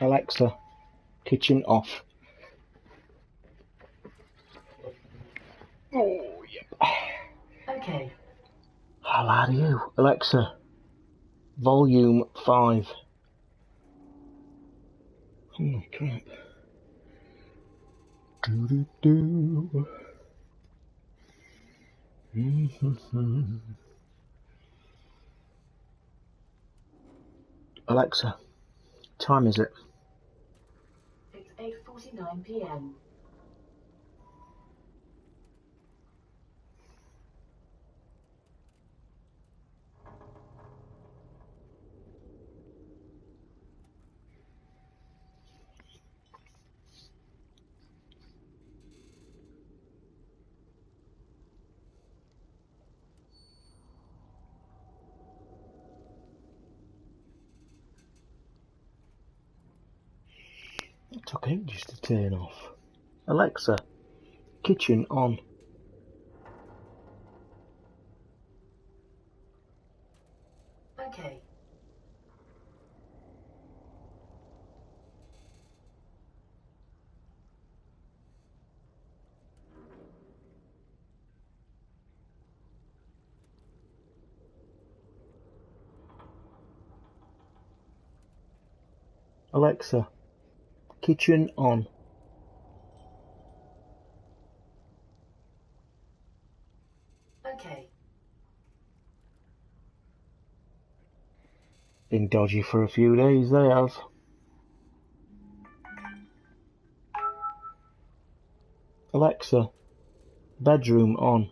Alexa, kitchen off. Oh, yep. Okay. How loud are you? Alexa, volume 5. Holy crap. Do-do-do. Alexa, time is it? It's 8:49 p.m. It took ages to turn off. Alexa, kitchen on. Okay. Alexa, kitchen on. Okay. Been dodgy for a few days, they have. Alexa, bedroom on.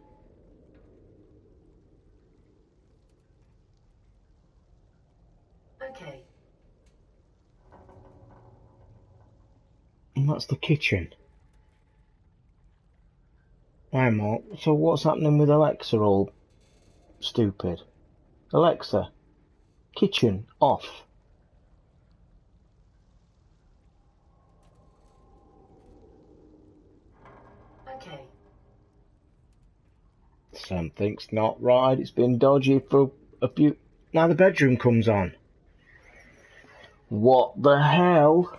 Okay. And that's the kitchen. Hey Mark, so what's happening with Alexa all stupid? Alexa, kitchen off. Okay. Something's not right, it's been dodgy for a few... Now the bedroom comes on. What the hell?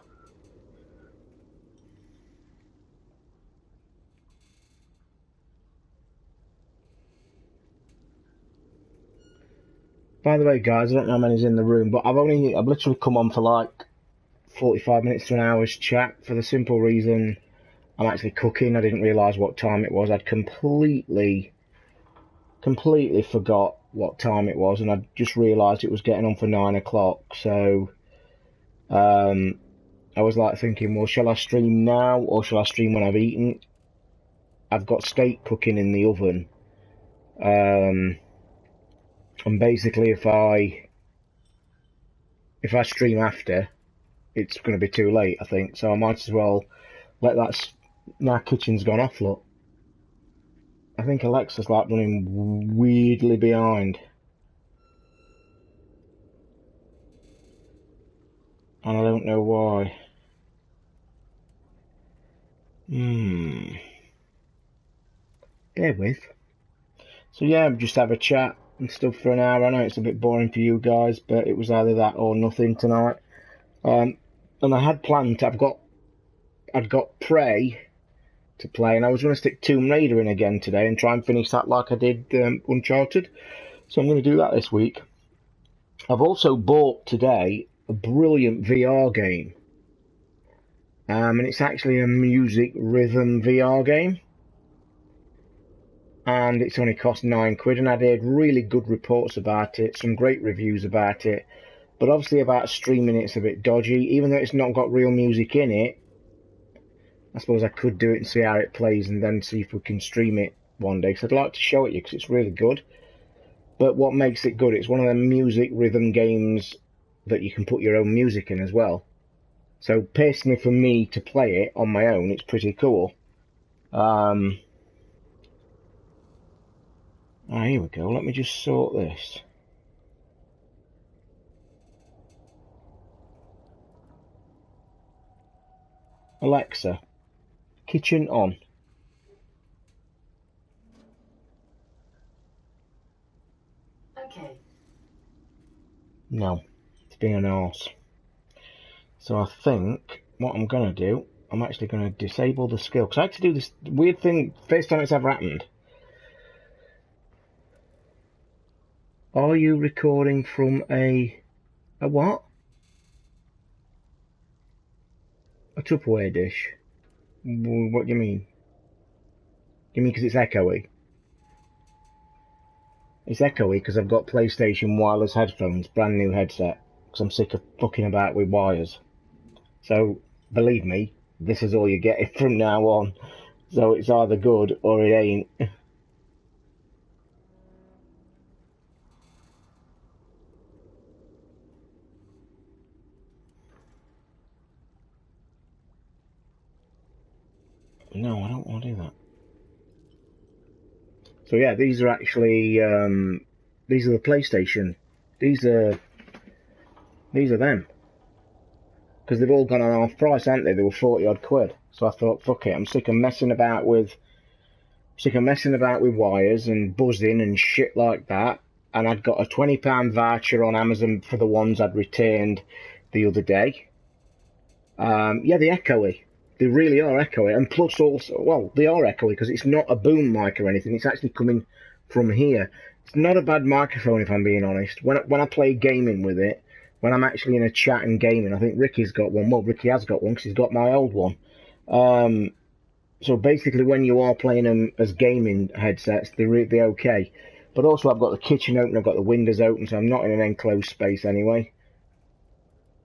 By the way guys, I don't know how many's in the room, but I've literally come on for like 45 minutes to an hour's chat for the simple reason I'm actually cooking. I didn't realise what time it was. I'd completely forgot what time it was, and I just realised it was getting on for 9 o'clock. So I was like thinking, well, shall I stream now or shall I stream when I've eaten? I've got steak cooking in the oven, and basically if I stream after, it's going to be too late, I think. So I might as well let that. My kitchen's gone off, look. I think Alexa's like running weirdly behind. And I don't know why. Bear with. So yeah, just have a chat and stuff for an hour. I know it's a bit boring for you guys, but it was either that or nothing tonight. And I had planned, I'd got Prey to play, and I was going to stick Tomb Raider in again today and try and finish that like I did Uncharted. So I'm going to do that this week. I've also bought today a brilliant VR game. And it's actually a music rhythm VR game. And it's only cost £9, and I'd heard really good reports about it, some great reviews about it. But obviously about streaming it's a bit dodgy, even though it's not got real music in it. I suppose I could do it and see how it plays and then see if we can stream it one day, because I'd like to show it you, because it's really good. But what makes it good, it's one of the music rhythm games that you can put your own music in as well. So personally for me to play it on my own, it's pretty cool. Here we go. Let me just sort this. Alexa, kitchen on. Okay. No, it's being an arse. So I think what I'm going to do, I'm actually going to disable the skill. Because I had to do this weird thing, first time it's ever happened. Are you recording from a what? A Tupperware dish? What do you mean? You mean because it's echoey? It's echoey because I've got PlayStation wireless headphones, brand new headset. Because I'm sick of fucking about with wires. So, believe me, this is all you're getting from now on. So it's either good or it ain't. No, I don't want to do that. So yeah, these are actually, these are the PlayStation. These are them. Because they've all gone on half price, haven't they? They were 40 odd quid. So I thought, fuck it, I'm sick of messing about with wires and buzzing and shit like that. And I'd got a £20 voucher on Amazon for the ones I'd returned the other day. Yeah, they're echoey. They really are echoey. And plus also, well, they are echoey because it's not a boom mic or anything. It's actually coming from here. It's not a bad microphone, if I'm being honest. When I play gaming with it, when I'm actually in a chat and gaming, I think Ricky's got one. Well, Ricky has got one because he's got my old one. So basically, when you are playing them as gaming headsets, they're okay. But also, I've got the kitchen open, I've got the windows open, so I'm not in an enclosed space anyway.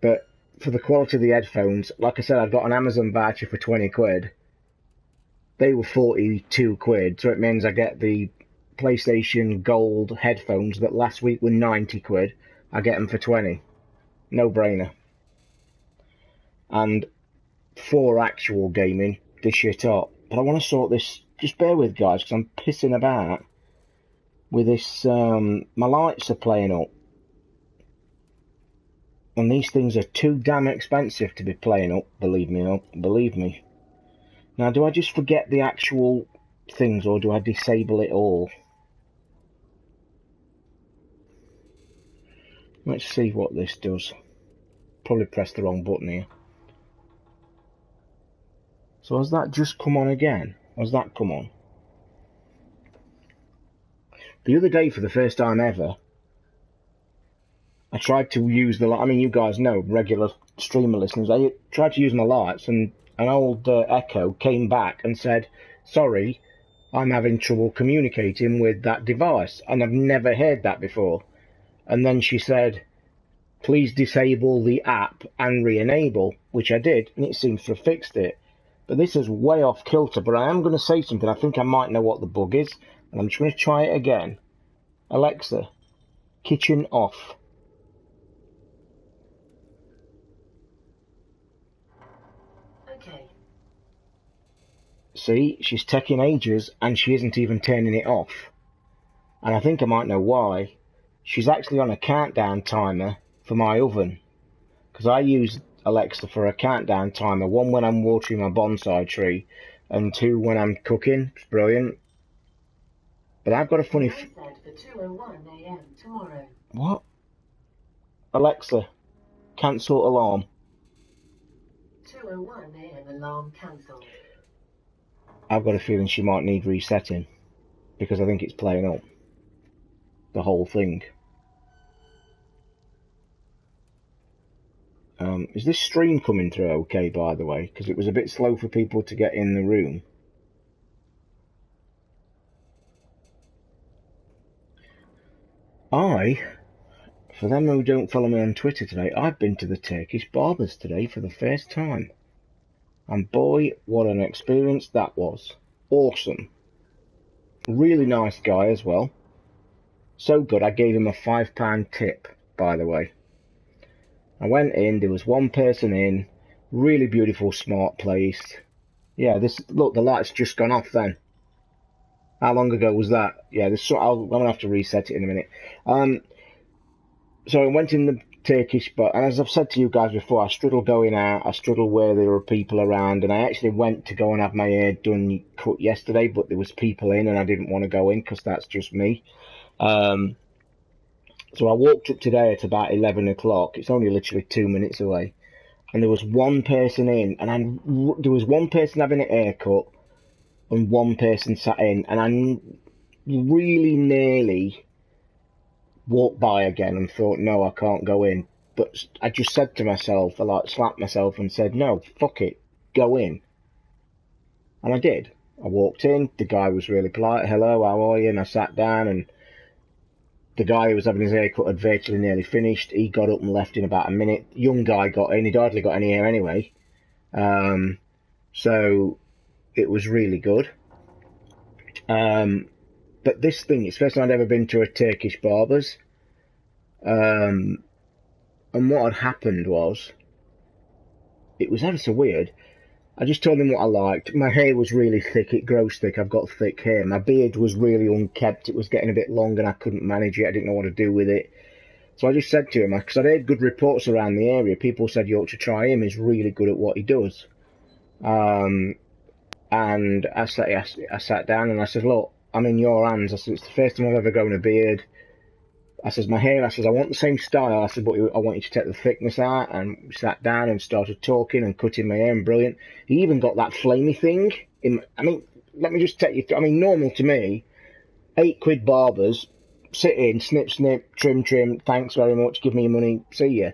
But for the quality of the headphones, like I said, I've got an Amazon voucher for 20 quid. They were 42 quid, so it means I get the PlayStation Gold headphones that last week were 90 quid. I get them for 20. No brainer. And for actual gaming, this shit up. But I want to sort this, just bear with guys, because I'm pissing about with this, my lights are playing up. And these things are too damn expensive to be playing up, believe me. Now, do I just forget the actual things, or do I disable it all? Let's see what this does. Probably pressed the wrong button here. So has that just come on again? Has that come on? The other day, for the first time ever, I tried to use the light. I mean, you guys know, regular streamer listeners, I tried to use my lights, and an old Echo came back and said, sorry, I'm having trouble communicating with that device. And I've never heard that before. And then she said, please disable the app and re-enable, which I did, and it seems to have fixed it. But this is way off kilter, but I am going to say something. I think I might know what the bug is, and I'm just going to try it again. Alexa, kitchen off. Okay. See, she's taking ages, and she isn't even turning it off. And I think I might know why. She's actually on a countdown timer for my oven. Because I use Alexa for a countdown timer. One when I'm watering my bonsai tree, and two when I'm cooking. It's brilliant. But I've got a funny... Set for 2:01 a.m. tomorrow. What? Alexa, cancel alarm. 2:01 a.m. alarm cancelled. I've got a feeling she might need resetting. Because I think it's playing up. The whole thing. Is this stream coming through okay, by the way? Because it was a bit slow for people to get in the room. For them who don't follow me on Twitter today, I've been to the Turkish barbers today for the first time. And boy, what an experience that was. Awesome. Really nice guy as well. So good, I gave him a £5 tip, by the way. I went in, there was one person in, really beautiful, smart place. Yeah, look, the light's just gone off then. How long ago was that? Yeah, I'm going to have to reset it in a minute. So I went in the Turkish, but as I've said to you guys before, I struggle going out, I struggle where there are people around, and I actually went to go and have my hair cut yesterday, but there was people in and I didn't want to go in because that's just me. So I walked up today at about 11 o'clock. It's only literally 2 minutes away. and there was one person in, and there was one person having a haircut, and one person sat in, and I really nearly walked by again and thought, no, I can't go in. But I just said to myself, I like slapped myself and said, no, fuck it, go in. And I did. I walked in, the guy was really polite, hello, how are you? And I sat down, and the guy who was having his haircut had virtually nearly finished. He got up and left in about a minute. Young guy got in, he'd hardly got any hair anyway. So it was really good. But this thing, it's the first time I'd ever been to a Turkish barber's. And what had happened was, it was ever so weird. I just told him what I liked. My hair was really thick, it grows thick, I've got thick hair. My beard was really unkempt, it was getting a bit long and I couldn't manage it, I didn't know what to do with it. So I just said to him, because I'd heard good reports around the area, people said you ought to try him, he's really good at what he does. And I sat down and I said, look, I'm in your hands. I said, it's the first time I've ever grown a beard. I says, my hair, I says, I want the same style. I said, but I want you to take the thickness out. And we sat down and started talking and cutting my hair, and brilliant. He even got that flamey thing. Let me just take you through. Normal to me, £8 barbers, sit in, snip, snip, trim, trim, thanks very much, give me your money, see ya.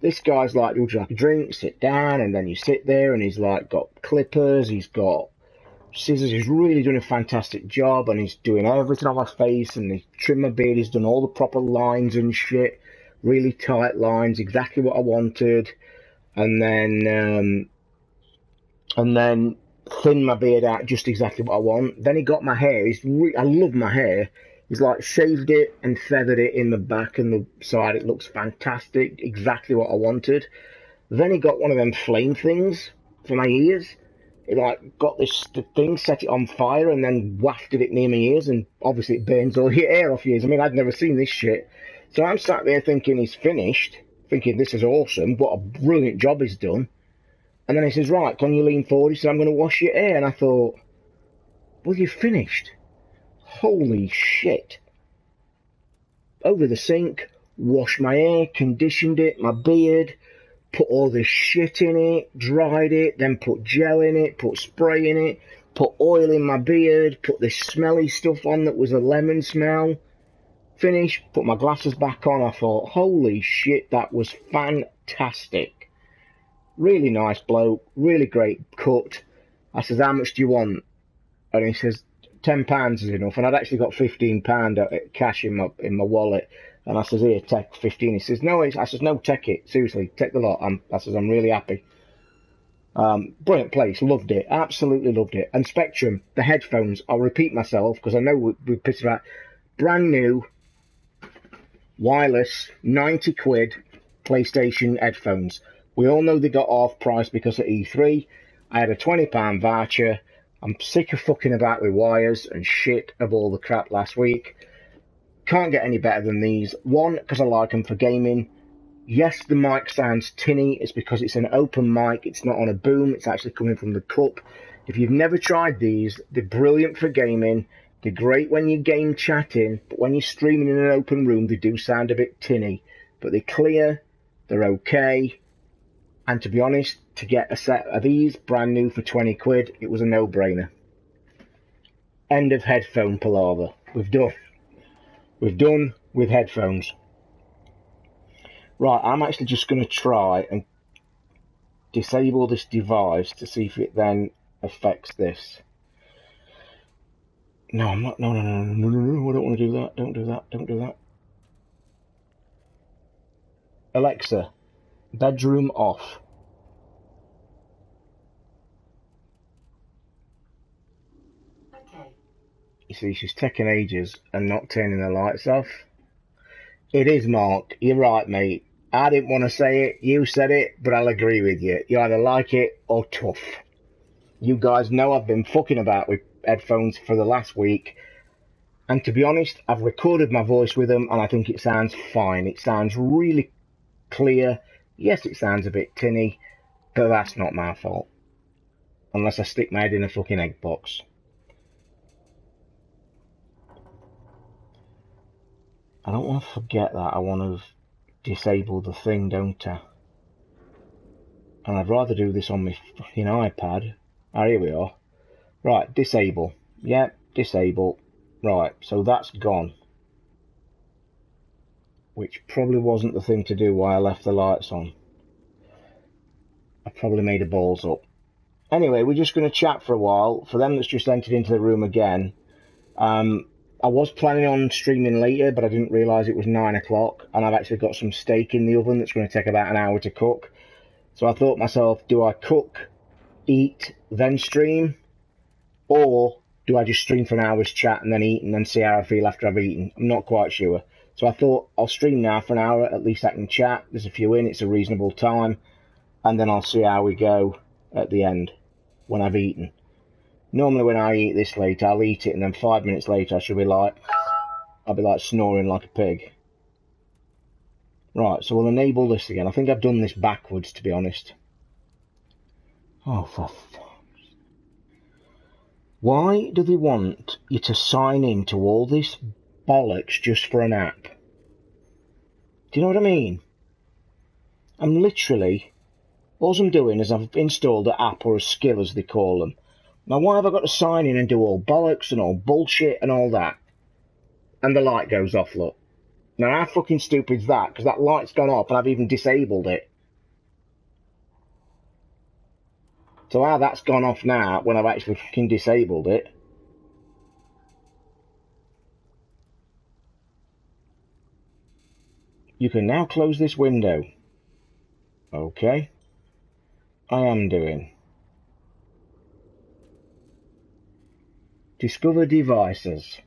This guy's like, would you like a drink? Sit down, and then you sit there, and he's like got clippers, he's got scissors. He's really doing a fantastic job, and he's doing everything on my face, and he's trimmed my beard, he's done all the proper lines and shit, really tight lines, exactly what I wanted, and then thinned my beard out just exactly what I want. Then he got my hair, I love my hair. He's like shaved it and feathered it in the back and the side. It looks fantastic, exactly what I wanted. Then he got one of them flame things for my ears. He like got the thing, set it on fire, and then wafted it near my ears, and obviously it burns all your hair off your ears. I'd never seen this shit. So I'm sat there thinking he's finished, thinking this is awesome, what a brilliant job he's done. And then he says, right, can you lean forward? He said, I'm going to wash your hair. And I thought, well, you've finished. Holy shit. Over the sink, washed my hair, conditioned it, my beard, put all this shit in it, dried it, then put gel in it, put spray in it, put oil in my beard, put this smelly stuff on that was a lemon smell. Finished, put my glasses back on. I thought, holy shit, that was fantastic. Really nice bloke, really great cut. I says, how much do you want? And he says, £10 is enough. And I'd actually got £15 cash in my wallet. And I says, here, take 15. He says, no. I says, no, take it. Seriously, take the lot. I says, I'm really happy. Brilliant place, loved it, absolutely loved it. And Spectrum, the headphones, I'll repeat myself because I know we pissed about. Brand new, wireless, £90 PlayStation headphones. We all know they got off price because of E3. I had a £20 voucher. I'm sick of fucking about with wires and shit of all the crap last week. Can't get any better than these. One, because I like them for gaming. Yes, the mic sounds tinny. It's because it's an open mic. It's not on a boom. It's actually coming from the cup. If you've never tried these, they're brilliant for gaming. They're great when you're game chatting. But when you're streaming in an open room, they do sound a bit tinny. But they're clear. They're okay. And to be honest, to get a set of these brand new for £20, it was a no-brainer. End of headphone palaver. We've done with headphones. Right, I'm actually just going to try and disable this device to see if it then affects this. No, I'm not. No, I don't want to do that. Don't do that. Alexa, bedroom off. Okay. You see, she's taking ages and not turning the lights off. It is, Mark. You're right, mate. I didn't want to say it. You said it, but I'll agree with you. You either like it or tough. You guys know I've been fucking about with headphones for the last week. And to be honest, I've recorded my voice with them and I think it sounds fine. It sounds really clear. Yes, it sounds a bit tinny, but that's not my fault. Unless I stick my head in a fucking egg box. I don't want to forget that. I want to disable the thing, don't I? And I'd rather do this on my fucking iPad. Oh, here we are. Right, disable. Yep, disable. Right, so that's gone. Which probably wasn't the thing to do while I left the lights on. I probably made a balls up. Anyway, we're just going to chat for a while. For them that's just entered into the room again, I was planning on streaming later, but I didn't realise it was 9 o'clock, and I've actually got some steak in the oven that's going to take about an hour to cook. So I thought to myself, do I cook, eat, then stream, or do I just stream for an hour's chat and then eat and then see how I feel after I've eaten? I'm not quite sure. So I thought I'll stream now for an hour, at least I can chat. There's a few in, it's a reasonable time, and then I'll see how we go at the end when I've eaten. Normally when I eat this late, I'll eat it and then 5 minutes later I'll be like snoring like a pig. Right, so we'll enable this again. I think I've done this backwards, to be honest. Oh, for fuck. Why do they want you to sign in to all this bollocks just for an app? Do you know what I mean? I'm literally... all I'm doing is I've installed an app or a skill, as they call them. Now, why have I got to sign in and do all bollocks and all bullshit and all that? And the light goes off, look. Now, how fucking stupid's that? Because that light's gone off and I've even disabled it. So how that's gone off now when I've actually fucking disabled it? You can now close this window. Okay. I am doing. Discover devices.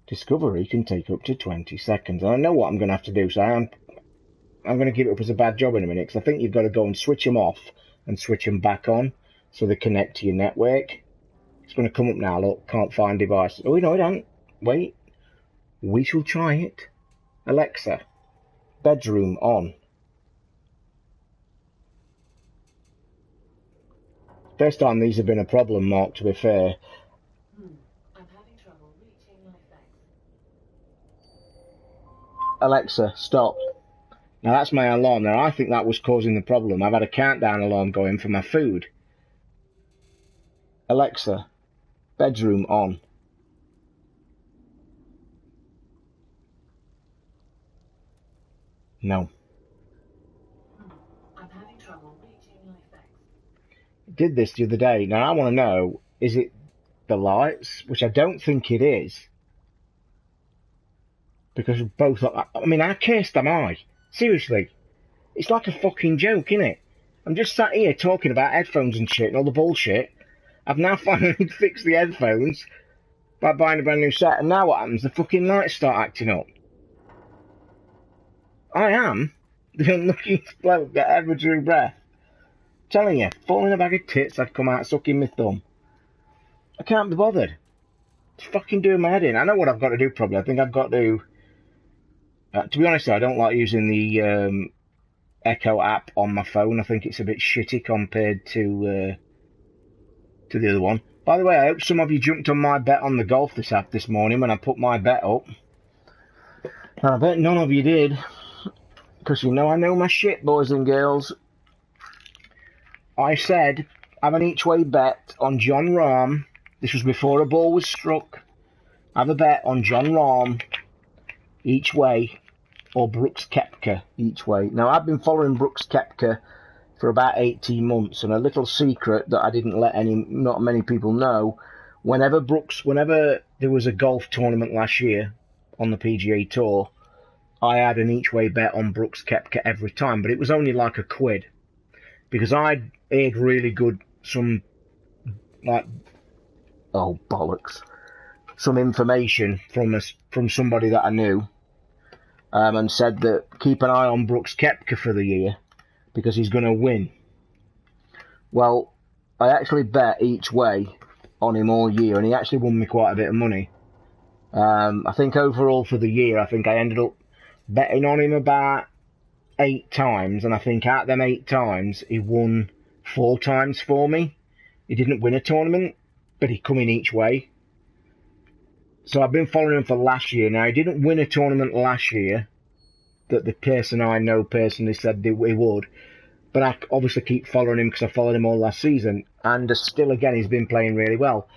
Discovery can take up to 20 seconds. And I know what I'm going to have to do, so I'm going to give it up as a bad job in a minute, because I think you've got to go and switch them off and switch them back on so they connect to your network. It's going to come up now, look, can't find devices. Oh, no, it don't. Wait. We shall try it. Alexa, bedroom on. First time these have been a problem, Mark, to be fair. I'm having trouble reaching my phone. Alexa, stop. Now that's my alarm. Now I think that was causing the problem. I've had a countdown alarm going for my food. Alexa, bedroom on. No. I'm having trouble reaching my phone. Did this the other day. Now I want to know, is it the lights? Which I don't think it is. Because both, I mean, how cursed am I? Seriously. It's like a fucking joke, innit? I'm just sat here talking about headphones and shit and all the bullshit. I've now finally fixed the headphones by buying a brand new set, and now what happens? The fucking lights start acting up. I am the unluckiest bloke that ever drew breath. I'm telling you, falling a bag of tits, I'd come out sucking my thumb. I can't be bothered. It's fucking doing my head in. I know what I've got to do probably. I think I've got to... to be honest, I don't like using the Echo app on my phone. I think it's a bit shitty compared to the other one. By the way, I hope some of you jumped on my bet on the golf this morning when I put my bet up. And I bet none of you did. Because you know I know my shit, boys and girls. I said, have an each-way bet on John Rahm. This was before a ball was struck. Have a bet on John Rahm each way, or Brooks Koepka each way. Now, I've been following Brooks Koepka for about 18 months, and a little secret that I didn't let not many people know, whenever there was a golf tournament last year on the PGA Tour, I had an each-way bet on Brooks Koepka every time, but it was only like £1, because I'd heard really good, some information from somebody that I knew, and said that keep an eye on Brooks Koepka for the year, because he's going to win. Well, I actually bet each way on him all year, and he actually won me quite a bit of money. I think overall for the year, I think I ended up betting on him about 8 times, and I think out of them 8 times, he won 4 times for me. He didn't win a tournament, but he come in each way. So I've been following him for last year. Now, he didn't win a tournament last year that the person I know personally said that he would. but I obviously keep following him because I followed him all last season, and still again he's been playing really well.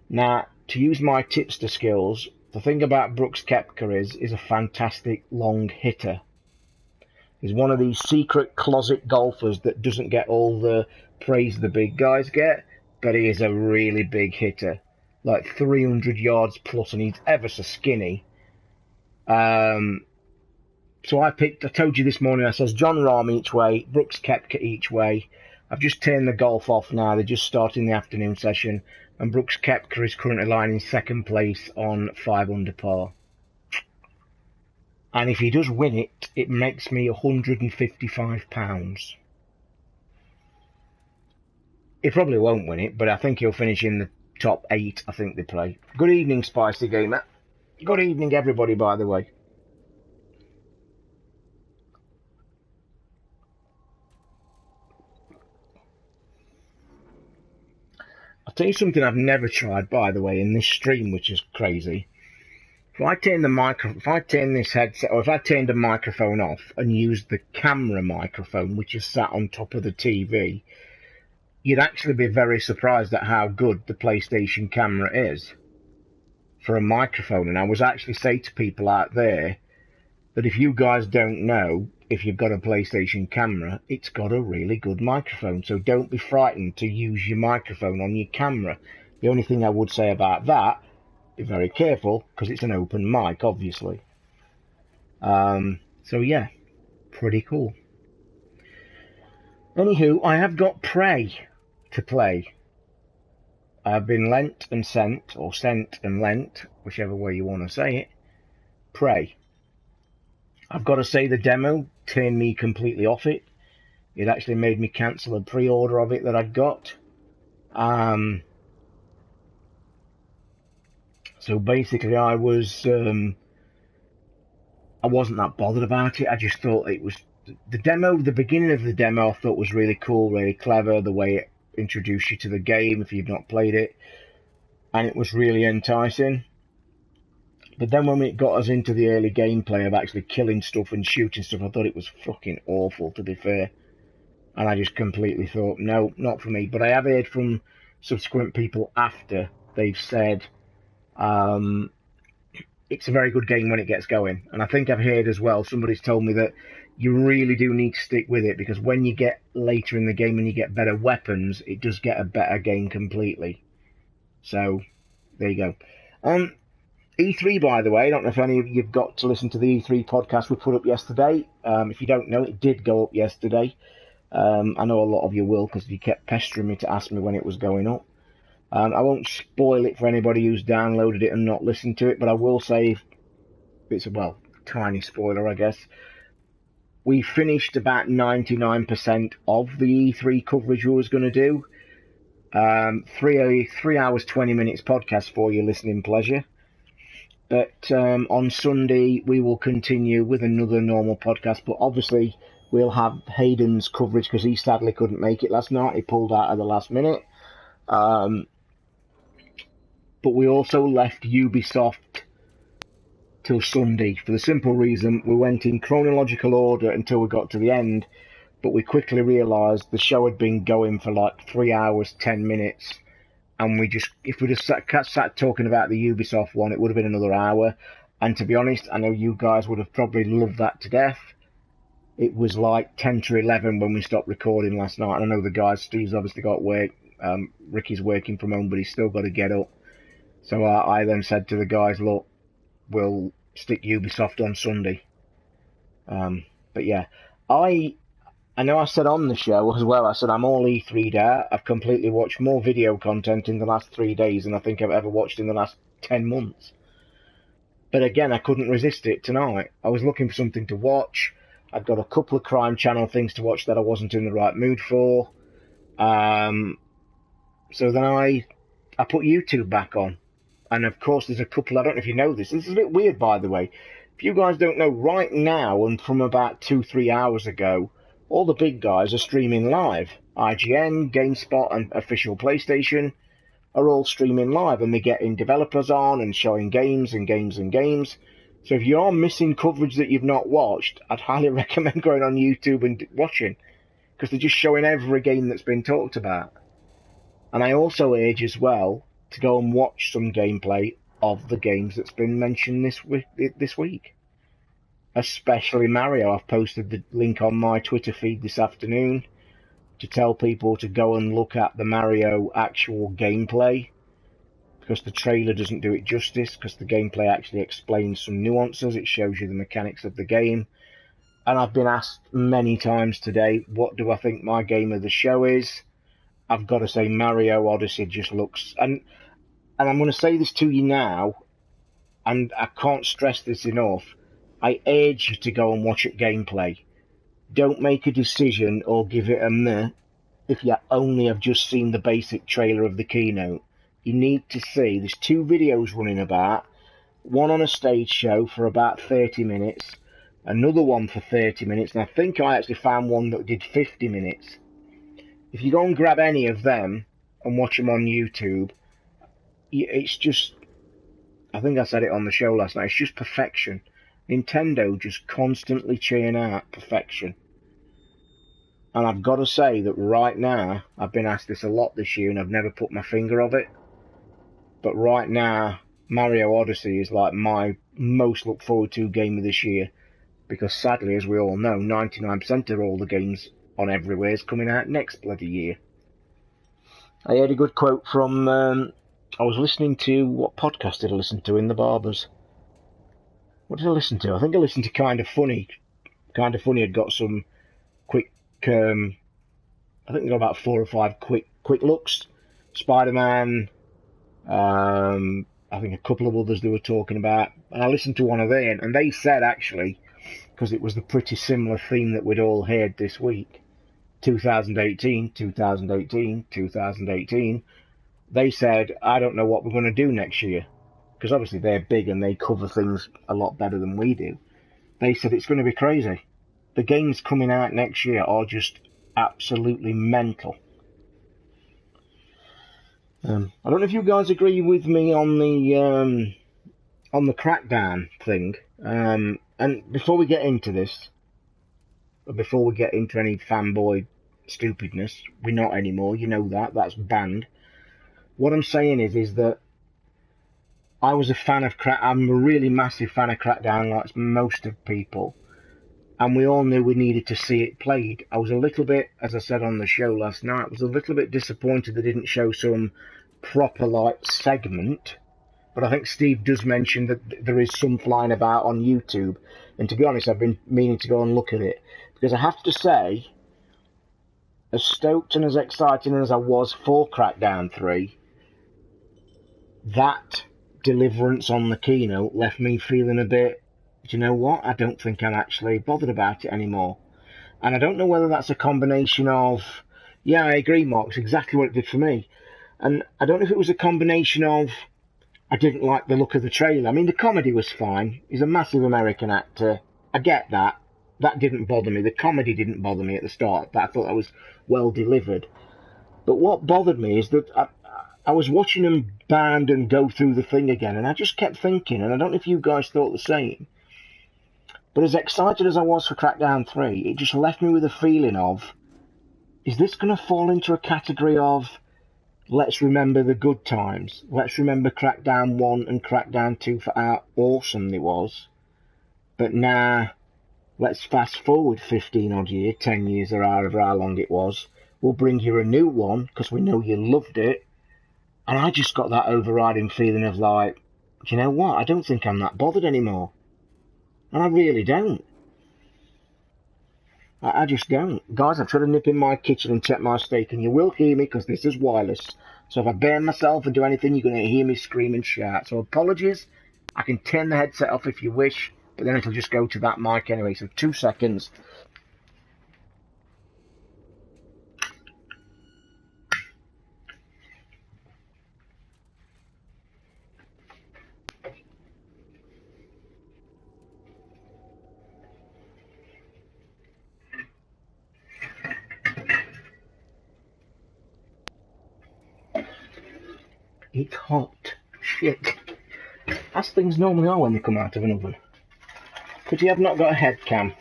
Now, to use my tipster skills, the thing about Brooks Koepka is a fantastic long hitter. He's one of these secret closet golfers that doesn't get all the praise the big guys get, but he is a really big hitter, like 300 yards plus, and he's ever so skinny. So I told you this morning, I says John Rahm each way, Brooks Koepka each way. I've just turned the golf off now. They're just starting the afternoon session, and Brooks Koepka is currently lying in second place on 5 under par. And if he does win it, it makes me £155. He probably won't win it, but I think he'll finish in the top 8, I think they play. Good evening, Spicy Gamer. Good evening, everybody, by the way. I'll tell you something I've never tried, by the way, in this stream, which is crazy. If I turn this headset, or if I turned the microphone off and used the camera microphone, which is sat on top of the TV, you'd actually be very surprised at how good the PlayStation camera is for a microphone. And I was actually saying to people out there that if you guys don't know, if you've got a PlayStation camera, it's got a really good microphone. So don't be frightened to use your microphone on your camera. The only thing I would say about that, be very careful, because it's an open mic, obviously. So yeah, pretty cool. Anywho, I have got Prey to play. I've been lent and sent, or sent and lent, whichever way you want to say it, Prey. I've got to say the demo turned me completely off it. It actually made me cancel a pre-order of it that I'd got. So basically I wasn't that bothered about it. I just thought it was, the beginning of the demo I thought was really cool, really clever, the way it introduced you to the game if you've not played it. And it was really enticing. But then when it got us into the early gameplay of actually killing stuff and shooting stuff, I thought it was fucking awful, to be fair. And I just completely thought, no, not for me. But I have heard from subsequent people after they've said it's a very good game when it gets going. And I think I've heard as well, somebody's told me that you really do need to stick with it, because when you get later in the game and you get better weapons, it does get a better game completely. So, there you go. E3, by the way, I don't know if any of you've got to listen to the E3 podcast we put up yesterday. If you don't know, it did go up yesterday. I know a lot of you will, because you kept pestering me to ask me when it was going up. I won't spoil it for anybody who's downloaded it and not listened to it, but I will say, it's a, tiny spoiler, I guess. We finished about 99% of the E3 coverage we was going to do. 3 hours, 20 minutes podcast for your listening pleasure. But on Sunday, we will continue with another normal podcast. But obviously, we'll have Hayden's coverage because he sadly couldn't make it last night. He pulled out at the last minute. But we also left Ubisoft till Sunday for the simple reason we went in chronological order until we got to the end. But we quickly realised the show had been going for like 3 hours, 10 minutes. And if we just sat talking about the Ubisoft one, it would have been another hour. And to be honest, I know you guys would have probably loved that to death. It was like 10 to 11 when we stopped recording last night. I know the guys, Steve's obviously got work. Ricky's working from home, but he's still got to get up. So I then said to the guys, look, we'll stick Ubisoft on Sunday. But yeah, I know I said on the show as well, I said I'm all E3'd out. I've completely watched more video content in the last 3 days than I think I've ever watched in the last 10 months. But again, I couldn't resist it tonight. I was looking for something to watch. I'd got a couple of Crime Channel things to watch that I wasn't in the right mood for. So then I put YouTube back on. And of course there's a couple, I don't know if you know this is a bit weird by the way. If you guys don't know, right now and from about 2-3 hours ago, all the big guys are streaming live. IGN, GameSpot and official PlayStation are all streaming live, and they're getting developers on and showing games and games and games. So if you are missing coverage that you've not watched, I'd highly recommend going on YouTube and watching. because they're just showing every game that's been talked about. And I also urge as well to go and watch some gameplay of the games that's been mentioned this week. Especially Mario. I've posted the link on my Twitter feed this afternoon to tell people to go and look at the Mario actual gameplay, because the trailer doesn't do it justice, because the gameplay actually explains some nuances. It shows you the mechanics of the game. And I've been asked many times today, what do I think my game of the show is? I've got to say Mario Odyssey just looks... And I'm going to say this to you now, and I can't stress this enough. I urge you to go and watch it gameplay. Don't make a decision or give it a meh if you only have just seen the basic trailer of the keynote. You need to see, there's 2 videos running about, one on a stage show for about 30 minutes, another one for 30 minutes, and I think I actually found one that did 50 minutes. If you go and grab any of them and watch them on YouTube, it's just, I think I said it on the show last night, it's just perfection. Nintendo just constantly churn out perfection. And I've got to say that right now, I've been asked this a lot this year and I've never put my finger on it, but right now, Mario Odyssey is like my most look forward to game of this year, because sadly, as we all know, 99% of all the games on everywhere is coming out next bloody year. I heard a good quote from, I was listening to, what podcast did I listen to in the Barbers? What did I listen to? I think I listened to Kind of Funny. Kind of Funny had got some quick, I think they got about 4 or 5 quick looks. Spider-Man, I think a couple of others they were talking about. And I listened to one of them, and they said actually, because it was the pretty similar theme that we'd all heard this week, 2018, 2018, 2018, they said, I don't know what we're going to do next year. Because obviously they're big and they cover things a lot better than we do. They said it's going to be crazy. The games coming out next year are just absolutely mental. I don't know if you guys agree with me on the Crackdown thing. And before we get into this, or before we get into any fanboy stupidness, we're not anymore. You know that's banned. What I'm saying is that I was a fan of I'm a really massive fan of Crackdown, like most of people, and we all knew we needed to see it played. I was a little bit, as I said on the show last night, I was a little bit disappointed they didn't show some proper like segment, but I think Steve does mention that there is some flying about on YouTube, and to be honest, I've been meaning to go and look at it, because I have to say, as stoked and as exciting as I was for Crackdown 3, that deliverance on the keynote left me feeling a bit, do you know what, I don't think I'm actually bothered about it anymore. And I don't know whether that's a combination of, yeah, I agree, Mark, it's exactly what it did for me. And I don't know if it was a combination of, I didn't like the look of the trailer. I mean, the comedy was fine. He's a massive American actor. I get that. That didn't bother me. The comedy didn't bother me at the start. But I thought that was well delivered. But what bothered me is that I was watching him band and go through the thing again, and I just kept thinking, and I don't know if you guys thought the same, but as excited as I was for Crackdown 3, it just left me with a feeling of, is this going to fall into a category of, let's remember the good times, let's remember Crackdown 1 and Crackdown 2 for how awesome it was, but now let's fast forward 15 odd years, 10 years or however how long it was, we'll bring you a new one because we know you loved it. And I just got that overriding feeling of like, do you know what? I don't think I'm that bothered anymore. And I really don't. I just don't. Guys, I'm trying to nip in my kitchen and check my steak, and you will hear me because this is wireless. So if I burn myself and do anything, you're going to hear me scream and shout. So apologies. I can turn the headset off if you wish, but then it'll just go to that mic anyway. So 2 seconds. It's hot. Shit. As things normally are when they come out of an oven. But you have not got a head cam,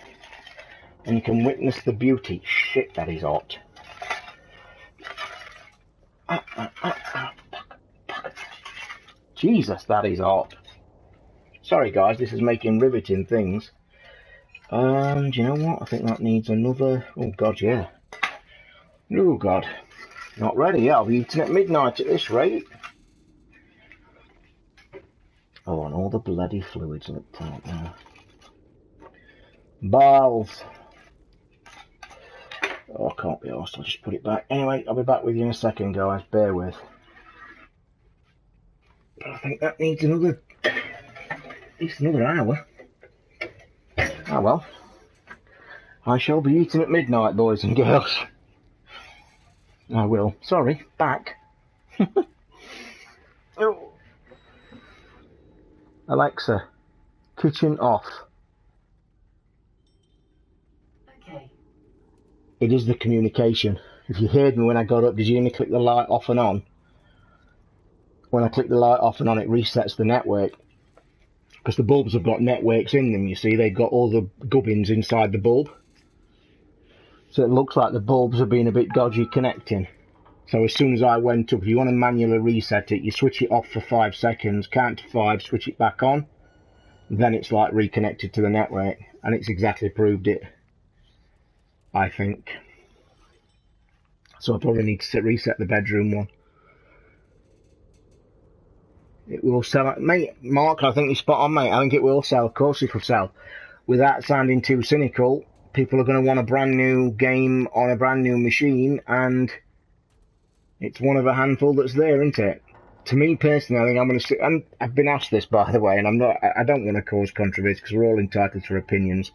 and you can witness the beauty. shit, that is hot. Jesus, that is hot. Sorry guys, this is making riveting things. Do you know what? I think that needs another... Oh god, yeah. Oh god. Not ready yet. I'll be eating at midnight at this rate. Oh, and all the bloody fluids looked out now. Balls. Oh, I can't be arsed. I'll just put it back. Anyway, I'll be back with you in a second, guys. Bear with. But I think that needs another... at least another hour. Oh well. I shall be eating at midnight, boys and girls. I will. Sorry. Back. Oh. Alexa, kitchen off. Okay. It is the communication. If you heard me when I got up, did you hear me click the light off and on? When I click the light off and on, it resets the network. Because the bulbs have got networks in them, you see. They've got all the gubbins inside the bulb. So it looks like the bulbs are being a bit dodgy connecting. So as soon as I went up, if you want to manually reset it, you switch it off for 5 seconds, count to 5, switch it back on. Then it's like reconnected to the network. And it's exactly proved it, I think. So I probably need to reset the bedroom one. It will sell. Mate, Mark, I think you're spot on, mate. I think it will sell. Of course it will sell. Without sounding too cynical, people are going to want a brand new game on a brand new machine, and it's one of a handful that's there, isn't it? To me personally, I think I'm going to sit, and I've been asked this, by the way, and I don't want to cause controversy because we're all entitled to opinions.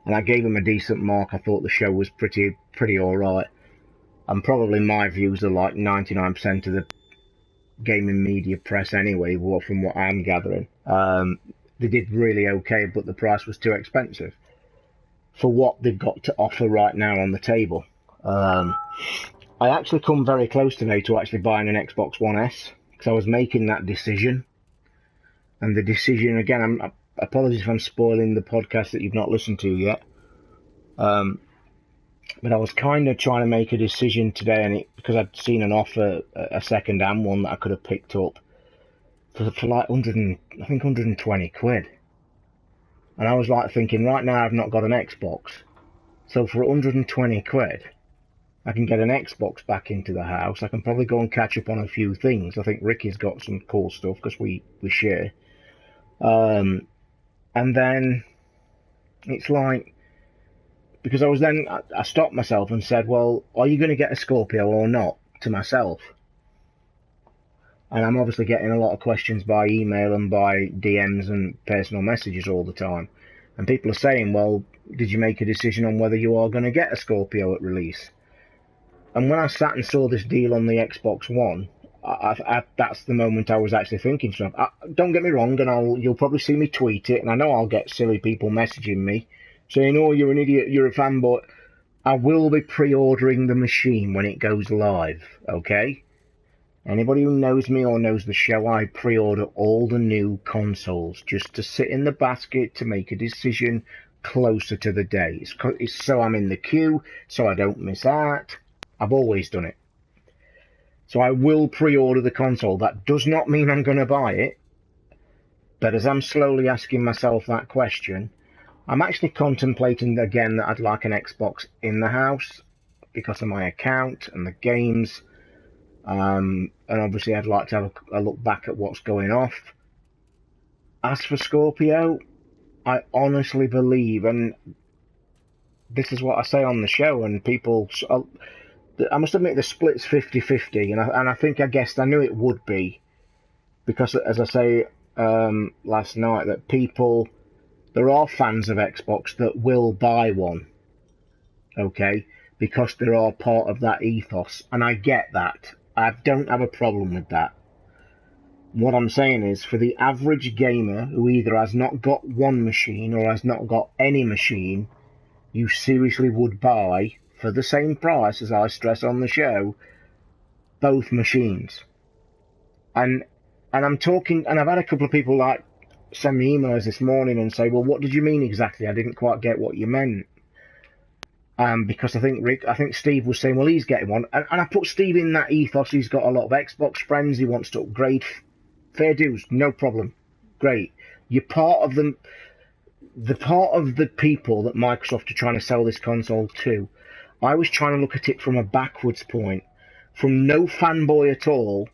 And I gave him a decent mark. I thought the show was pretty alright. And probably my views are like 99% of the gaming media press anyway, from what I'm gathering. They did really okay, but the price was too expensive for what they've got to offer right now on the table. I actually come very close today to actually buying an Xbox One S, because I was making that decision. And the decision, again, apologies if I'm spoiling the podcast that you've not listened to yet. But I was kind of trying to make a decision today, and because I'd seen an offer, a second-hand one that I could have picked up for like 120 quid. And I was like thinking, right now I've not got an Xbox. So for 120 quid, I can get an Xbox back into the house. I can probably go and catch up on a few things. I think Ricky's got some cool stuff because we share. And then it's like, because I stopped myself and said, well, are you going to get a Scorpio or not, to myself? And I'm obviously getting a lot of questions by email and by DMs and personal messages all the time. And people are saying, well, did you make a decision on whether you are going to get a Scorpio at release? And when I sat and saw this deal on the Xbox One, that's the moment I was actually thinking to myself, don't get me wrong, and you'll probably see me tweet it, and I know I'll get silly people messaging me, saying, oh, you're an idiot, you're a fanboy. I will be pre-ordering the machine when it goes live, okay? Anybody who knows me or knows the show, I pre-order all the new consoles just to sit in the basket to make a decision closer to the day. It's so I'm in the queue, so I don't miss out. I've always done it. So I will pre-order the console. That does not mean I'm going to buy it. But as I'm slowly asking myself that question, I'm actually contemplating again that I'd like an Xbox in the house because of my account and the games. And obviously I'd like to have a look back at what's going off. As for Scorpio, I honestly believe, and this is what I say on the show, and people, I must admit the split's 50-50, and I guessed, I knew it would be, because as I say last night, that there are fans of Xbox that will buy one, okay, because they are part of that ethos, and I get that. I don't have a problem with that. What I'm saying is, for the average gamer who either has not got one machine or has not got any machine, you seriously would buy, for the same price as I stress on the show, both machines. And I'm talking, and I've had a couple of people like send me emails this morning and say, well, what did you mean exactly? I didn't quite get what you meant. Because I think Steve was saying, well, he's getting one, and I put Steve in that ethos. He's got a lot of Xbox friends. He wants to upgrade. Fair dues, no problem. Great. You're part of the part of the people that Microsoft are trying to sell this console to. I was trying to look at it from a backwards point, from no fanboy at all,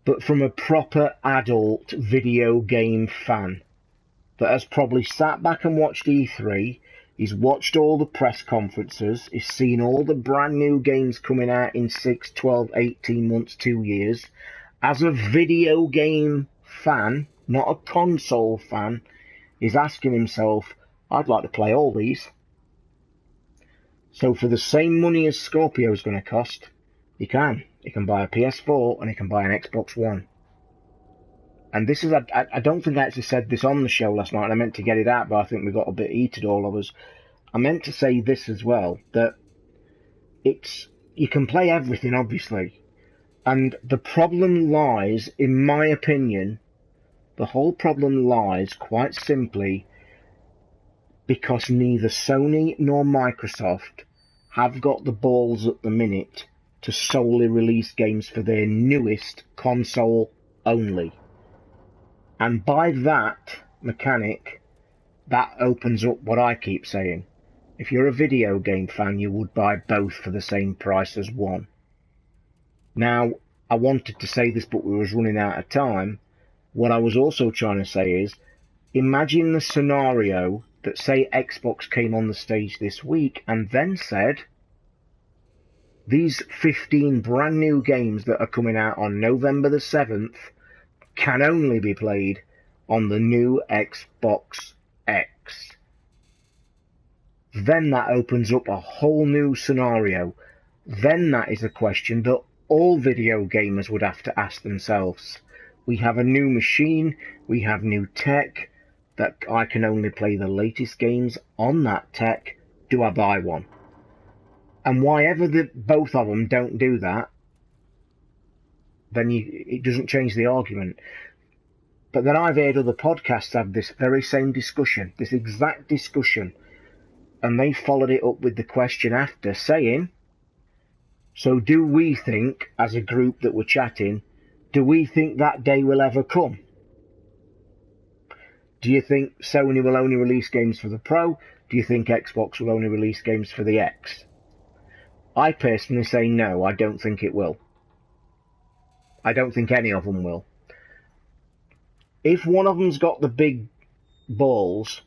but from a proper adult video game fan that has probably sat back and watched E3. He's watched all the press conferences. He's seen all the brand new games coming out in 6, 12, 18 months, 2 years. As a video game fan, not a console fan, he's asking himself, I'd like to play all these. So for the same money as Scorpio is going to cost, he can. He can buy a PS4 and he can buy an Xbox One. And this is, I don't think I actually said this on the show last night, and I meant to get it out, but I think we got a bit heated, all of us. I meant to say this as well, that you can play everything, obviously. And the problem lies, in my opinion, the whole problem lies quite simply because neither Sony nor Microsoft have got the balls at the minute to solely release games for their newest console only. And by that mechanic, that opens up what I keep saying. If you're a video game fan, you would buy both for the same price as one. Now, I wanted to say this, but we was running out of time. What I was also trying to say is, imagine the scenario that, say, Xbox came on the stage this week and then said, these 15 brand new games that are coming out on November the 7th can only be played on the new Xbox X. Then that opens up a whole new scenario. Then that is a question that all video gamers would have to ask themselves. We have a new machine, we have new tech, that I can only play the latest games on that tech. Do I buy one? And why ever both of them don't do that, then it doesn't change the argument. But then I've heard other podcasts have this very same discussion, this exact discussion, and they followed it up with the question after, saying, so do we think, as a group that were chatting, do we think that day will ever come? Do you think Sony will only release games for the Pro? Do you think Xbox will only release games for the X? I personally say no, I don't think it will. I don't think any of them will. If one of them's got the big balls,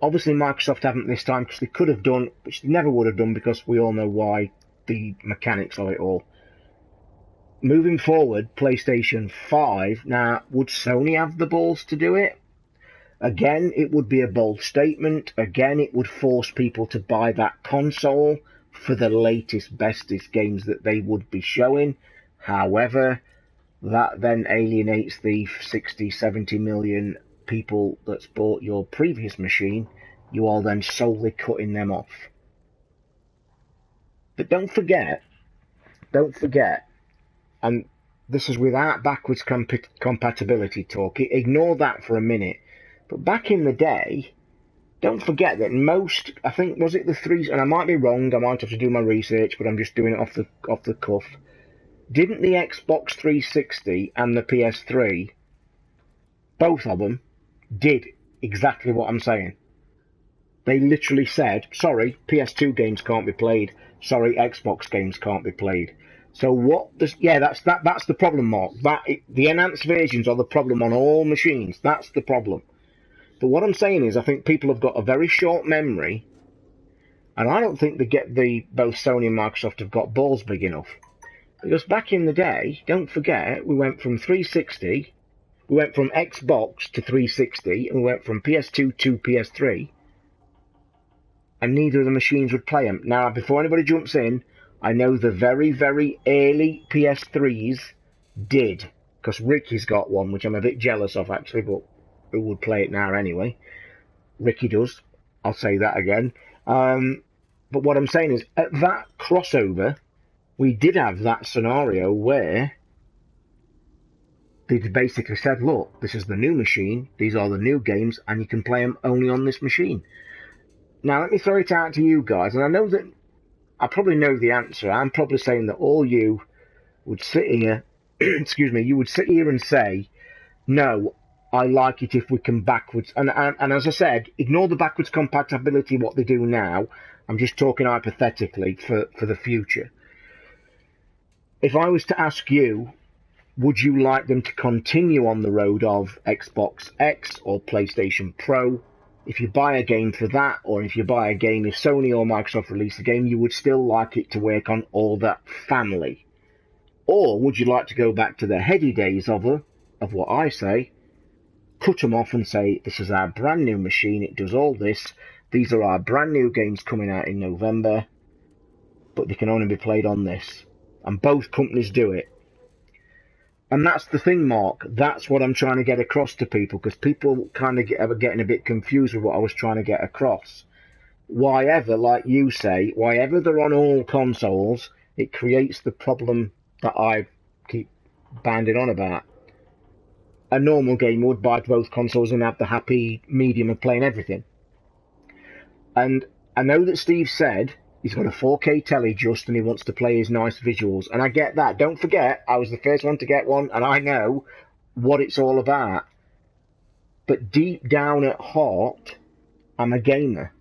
obviously Microsoft haven't this time, because they could have done, which they never would have done, because we all know why, the mechanics of it all. Moving forward, PlayStation 5, now, would Sony have the balls to do it? Again, it would be a bold statement. Again, it would force people to buy that console for the latest, bestest games that they would be showing. However, that then alienates the 60, 70 million people that's bought your previous machine. You are then solely cutting them off. But don't forget, and this is without backwards compatibility talk, ignore that for a minute, but back in the day, don't forget that most, I think, was it the three, and I might be wrong, I might have to do my research, but I'm just doing it off the cuff. Didn't the Xbox 360 and the PS3, both of them, did exactly what I'm saying? They literally said, sorry, PS2 games can't be played, sorry, Xbox games can't be played. So what does, yeah, that's the problem, Mark. The enhanced versions are the problem on all machines. That's the problem. But what I'm saying is, I think people have got a very short memory, and I don't think both Sony and Microsoft have got balls big enough. Because back in the day, don't forget, we went from 360, we went from Xbox to 360, and we went from PS2 to PS3, and neither of the machines would play them. Now, before anybody jumps in, I know the very, very early PS3s did, because Ricky's got one, which I'm a bit jealous of, actually, but who would play it now anyway? Ricky does. I'll say that again. But what I'm saying is, at that crossover, we did have that scenario where they basically said, look, this is the new machine, these are the new games, and you can play them only on this machine. Now, let me throw it out to you guys, and I know that I probably know the answer. I'm probably saying that all you would sit here, excuse me, you would sit here and say, no, I like it if we can backwards. And as I said, ignore the backwards compatibility, what they do now. I'm just talking hypothetically for the future. If I was to ask you, would you like them to continue on the road of Xbox X or PlayStation Pro? If you buy a game for that, or if you buy a game, if Sony or Microsoft release a game, you would still like it to work on all that family. Or would you like to go back to the heady days of what I say, cut them off and say, this is our brand new machine, it does all this, these are our brand new games coming out in November, but they can only be played on this. And both companies do it. And that's the thing, Mark. That's what I'm trying to get across to people, because people kind of are getting a bit confused with what I was trying to get across. Why ever, like you say, why ever they're on all consoles, it creates the problem that I keep banding on about. A normal gamer would buy both consoles and have the happy medium of playing everything. And I know that Steve said he's got a 4K telly just and he wants to play his nice visuals. And I get that. Don't forget, I was the first one to get one and I know what it's all about. But deep down at heart, I'm a gamer.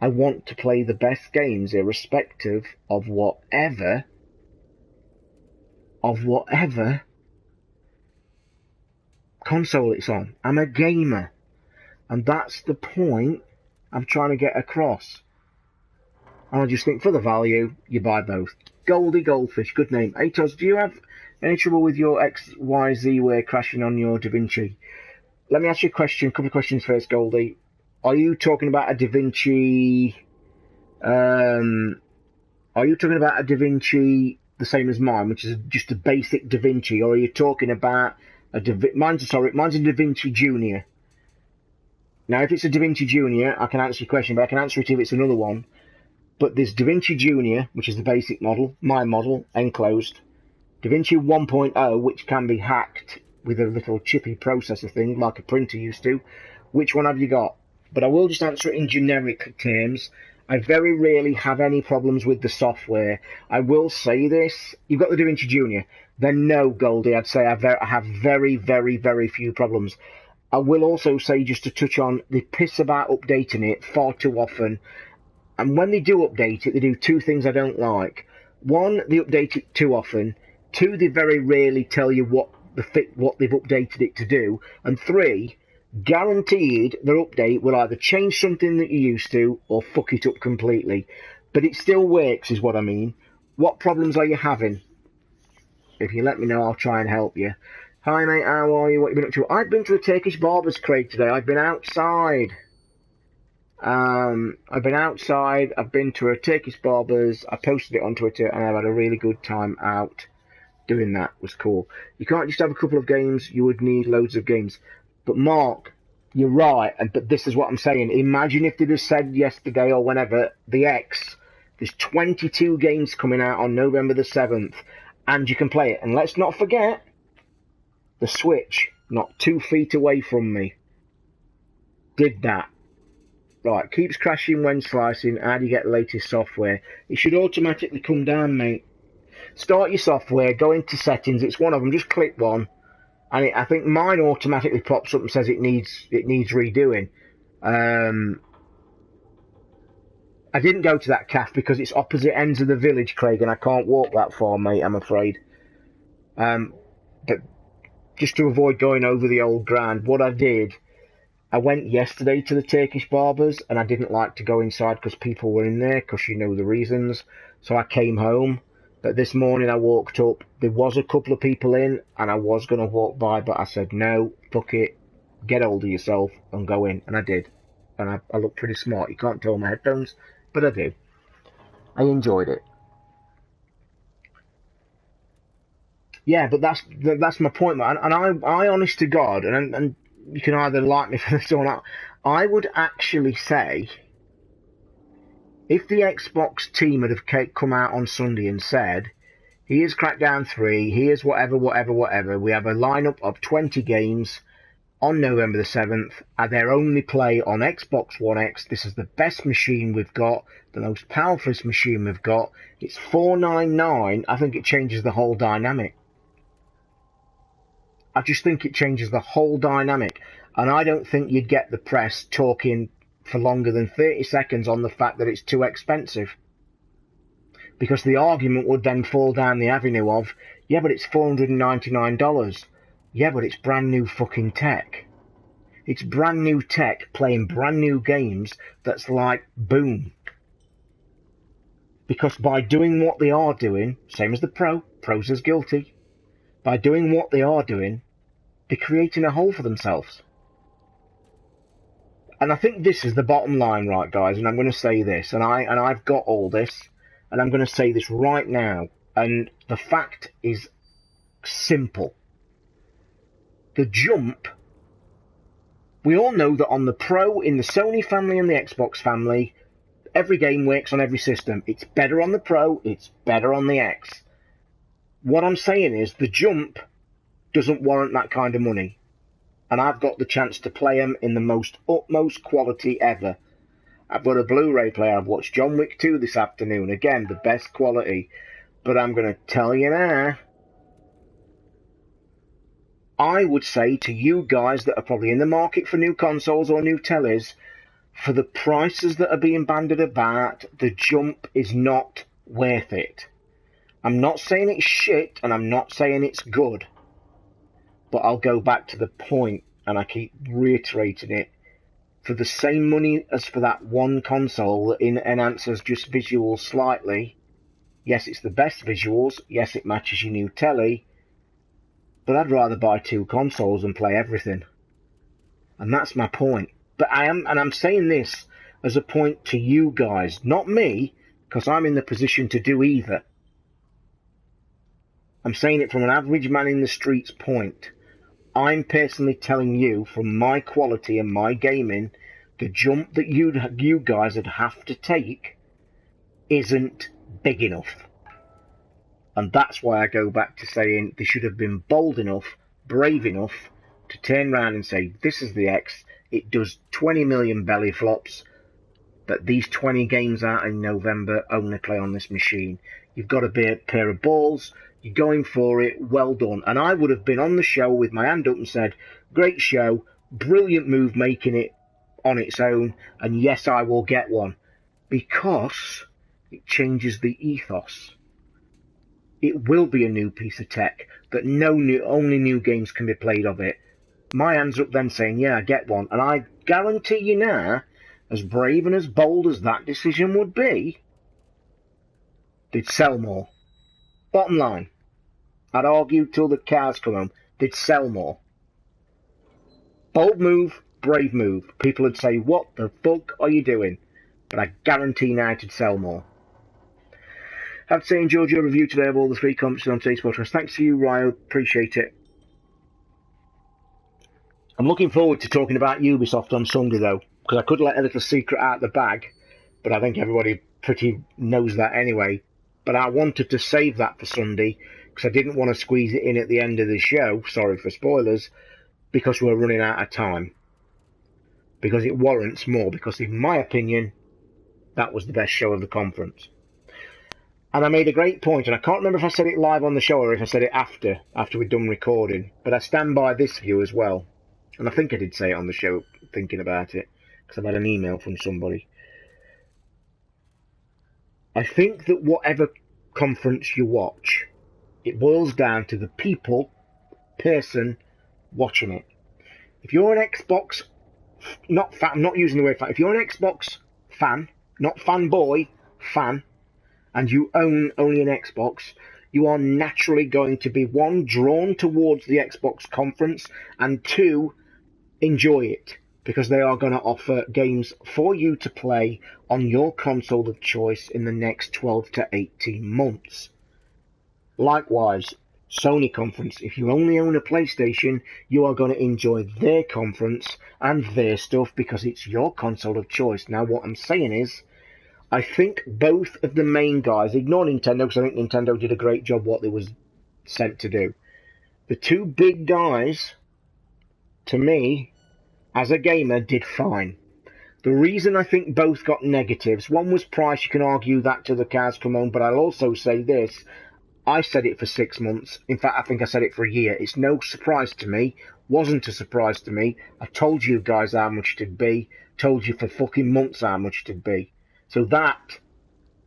I want to play the best games irrespective of whatever console it's on. I'm a gamer. And that's the point I'm trying to get across. And I just think for the value, you buy both. Goldie Goldfish, good name. Atos, do you have any trouble with your XYZ ware crashing on your DaVinci? Let me ask you a couple of questions first, Goldie. Are you talking about a DaVinci, the same as mine, which is just a basic DaVinci, or are you talking about mine's a DaVinci Junior. Now, if it's a DaVinci Junior, I can answer your question, but I can answer it if it's another one. But there's DaVinci Junior, which is the basic model, my model, enclosed. DaVinci 1.0, which can be hacked with a little chippy processor thing, like a printer used to. Which one have you got? But I will just answer it in generic terms. I very rarely have any problems with the software. I will say this, you've got the DaVinci Junior. Then no, Goldie, I'd say I have very, very, very few problems. I will also say, just to touch on, they piss about updating it far too often. And when they do update it, they do two things I don't like. One, they update it too often. Two, they very rarely tell you what they've updated it to do. And three, guaranteed their update will either change something that you're used to or fuck it up completely. But it still works, is what I mean. What problems are you having? If you let me know, I'll try and help you. Hi, mate, how are you? What have you been up to? I've been to a Turkish barber's, Craig, today. I've been outside. I've been to a Turkish barber's, I posted it on Twitter, and I've had a really good time out doing that. It was cool. You can't just have a couple of games, you would need loads of games. But Mark, you're right, but this is what I'm saying. Imagine if they'd have said yesterday or whenever, the X, there's 22 games coming out on November the 7th, and you can play it. And let's not forget, the Switch, not 2 feet away from me, did that. Right, keeps crashing when slicing. How do you get the latest software? It should automatically come down, mate. Start your software, go into settings. It's one of them. Just click one, and I think mine automatically pops up and says it needs redoing. I didn't go to that cafe because it's opposite ends of the village, Craig, and I can't walk that far, mate. I'm afraid. But just to avoid going over the old ground, what I did, I went yesterday to the Turkish barbers, and I didn't like to go inside because people were in there, because you know the reasons. So I came home. But this morning I walked up. There was a couple of people in, and I was going to walk by, but I said, no, fuck it. Get hold of yourself and go in. And I did. And I look pretty smart. You can't tell my headphones, but I do. I enjoyed it. Yeah, but that's my point, man. And I honest to God, and you can either like me for this or not, I would actually say, if the Xbox team had have come out on Sunday and said, here's Crackdown 3, here's whatever, we have a lineup of 20 games, on November the 7th, and their only play on Xbox One X. This is the best machine we've got, the most powerful machine we've got. It's $499. I think it changes the whole dynamic. I just think it changes the whole dynamic. And I don't think you'd get the press talking for longer than 30 seconds on the fact that it's too expensive. Because the argument would then fall down the avenue of, yeah, but it's $499. Yeah, but it's brand new fucking tech. It's brand new tech playing brand new games that's like, boom. Because by doing what they are doing, same as the pros is guilty, by doing what they are doing, they're creating a hole for themselves. And I think this is the bottom line, right, guys, and I'm going to say this, and I've got all this, and I'm going to say this right now, and the fact is simple. The jump, we all know that on the Pro, in the Sony family and the Xbox family, every game works on every system. It's better on the Pro, it's better on the X. What I'm saying is the jump doesn't warrant that kind of money. And I've got the chance to play them in the most utmost quality ever. I've got a Blu-ray player. I've watched John Wick 2 this afternoon. Again, the best quality. But I'm going to tell you now, I would say to you guys that are probably in the market for new consoles or new tellies, for the prices that are being bandied about, the jump is not worth it. I'm not saying it's shit, and I'm not saying it's good. But I'll go back to the point, and I keep reiterating it. For the same money as for that one console that enhances just visuals slightly, yes, it's the best visuals, yes, it matches your new telly, but I'd rather buy two consoles and play everything. And that's my point. But I'm saying this as a point to you guys, not me, because I'm in the position to do either. I'm saying it from an average man in the streets point. I'm personally telling you, from my quality and my gaming, the jump that you guys would have to take isn't big enough. And that's why I go back to saying they should have been bold enough, brave enough, to turn around and say, this is the X, it does 20 million belly flops, but these 20 games out in November only play on this machine. You've got a pair of balls, you're going for it, well done. And I would have been on the show with my hand up and said, great show, brilliant move making it on its own, and yes, I will get one. Because it changes the ethos. It will be a new piece of tech that only new games can be played of it. My hand's up then saying, yeah, I get one. And I guarantee you now, as brave and as bold as that decision would be, they'd sell more. Bottom line, I'd argue till the cows come home, they'd sell more. Bold move, brave move. People would say, what the fuck are you doing? But I guarantee now it'd sell more. I have to say, enjoyed your review today of all the three comments on today's podcast. Thanks to you, Ryan. Appreciate it. I'm looking forward to talking about Ubisoft on Sunday, though, because I could let a little secret out of the bag, but I think everybody pretty knows that anyway. But I wanted to save that for Sunday, because I didn't want to squeeze it in at the end of the show, sorry for spoilers, because we're running out of time. Because it warrants more, because in my opinion, that was the best show of the conference. And I made a great point, and I can't remember if I said it live on the show or if I said it after we'd done recording, but I stand by this view as well. And I think I did say it on the show, thinking about it, because I've had an email from somebody. I think that whatever conference you watch, it boils down to the person watching it. If you're an Xbox, I'm not using the word fan, if you're an Xbox fan, not fanboy, fan, and you own only an Xbox, you are naturally going to be, one, drawn towards the Xbox conference, and two, enjoy it, because they are going to offer games for you to play on your console of choice in the next 12 to 18 months. Likewise, Sony conference, if you only own a PlayStation, you are going to enjoy their conference and their stuff because it's your console of choice. Now, what I'm saying is, I think both of the main guys, ignore Nintendo, because I think Nintendo did a great job what they was sent to do. The two big guys to me, as a gamer, did fine. The reason I think both got negatives, one was price, you can argue that till the cows come home, but I'll also say this, I said it for 6 months, in fact I think I said it for a year, it's no surprise to me, wasn't a surprise to me, I told you guys how much it'd be, told you for fucking months how much it'd be, so that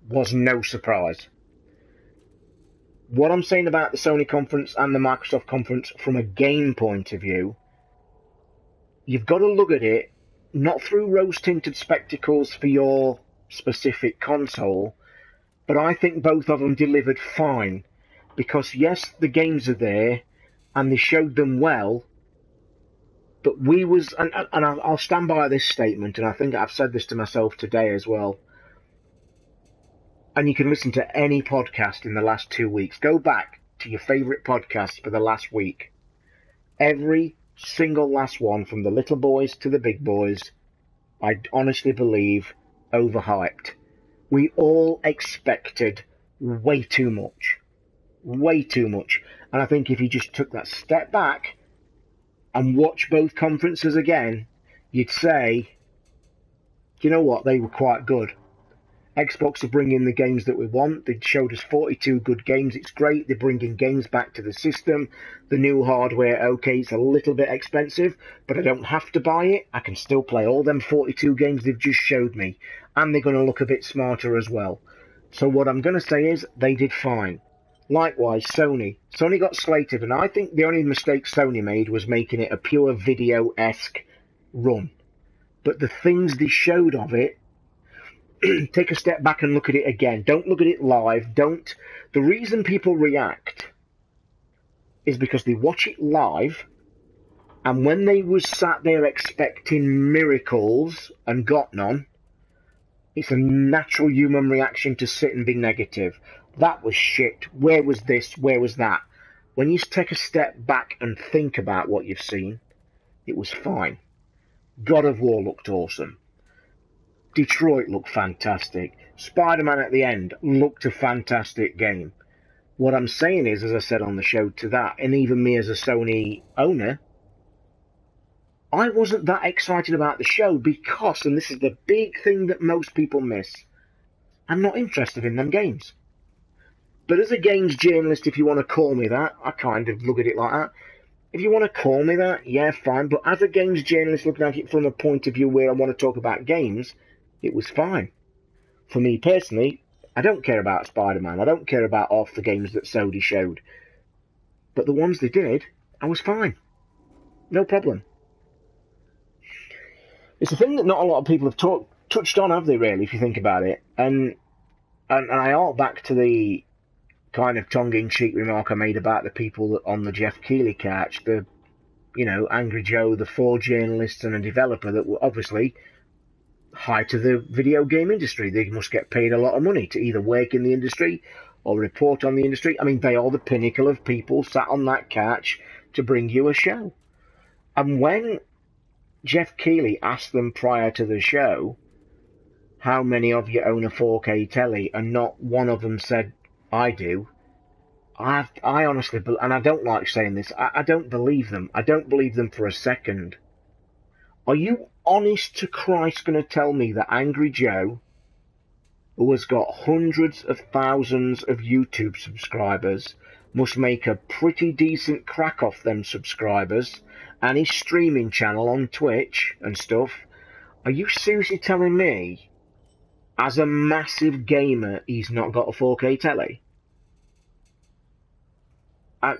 was no surprise. What I'm saying about the Sony conference and the Microsoft conference from a game point of view, you've got to look at it not through rose-tinted spectacles for your specific console, but I think both of them delivered fine. Because yes, the games are there, and they showed them well, but I'll stand by this statement, and I think I've said this to myself today as well, and you can listen to any podcast in the last 2 weeks. Go back to your favourite podcasts for the last week. Every single last one, from the little boys to the big boys, I honestly believe overhyped. We all expected way too much. Way too much. And I think if you just took that step back and watch both conferences again, you'd say, you know what, they were quite good. Xbox are bringing the games that we want. They showed us 42 good games. It's great. They're bringing games back to the system. The new hardware, okay, it's a little bit expensive, but I don't have to buy it. I can still play all them 42 games they've just showed me. And they're going to look a bit smarter as well. So what I'm going to say is they did fine. Likewise, Sony. Sony got slated, and I think the only mistake Sony made was making it a pure video-esque run. But the things they showed of it, take a step back and look at it again. Don't look at it live. Don't. The reason people react is because they watch it live, and when they was sat there expecting miracles and got none, it's a natural human reaction to sit and be negative. That was shit. Where was this? Where was that? When you take a step back and think about what you've seen, it was fine. God of War looked awesome. Detroit looked fantastic. Spider-Man at the end looked a fantastic game. What I'm saying is, as I said on the show to that, and even me as a Sony owner, I wasn't that excited about the show because, and this is the big thing that most people miss, I'm not interested in them games. But as a games journalist, if you want to call me that, I kind of look at it like that. If you want to call me that, yeah, fine. But as a games journalist looking at it from a point of view where I want to talk about games, it was fine. For me personally, I don't care about Spider-Man. I don't care about half the games that Sony showed. But the ones they did, I was fine. No problem. It's a thing that not a lot of people have touched on, have they, really, if you think about it? And I hark back to the kind of tongue-in-cheek remark I made about the people on the Jeff Keighley couch, the, Angry Joe, the 4 journalists and a developer that were obviously high to the video game industry. They must get paid a lot of money to either work in the industry or report on the industry. I mean, they are the pinnacle of people sat on that couch to bring you a show. And when Jeff Keighley asked them prior to the show, how many of you own a 4K telly, and not one of them said, I do. I honestly, and I don't like saying this, I don't believe them. I don't believe them for a second. Are you honest to Christ going to tell me that Angry Joe, who has got hundreds of thousands of YouTube subscribers, must make a pretty decent crack off them subscribers, and his streaming channel on Twitch and stuff? Are you seriously telling me, as a massive gamer, he's not got a 4K telly? I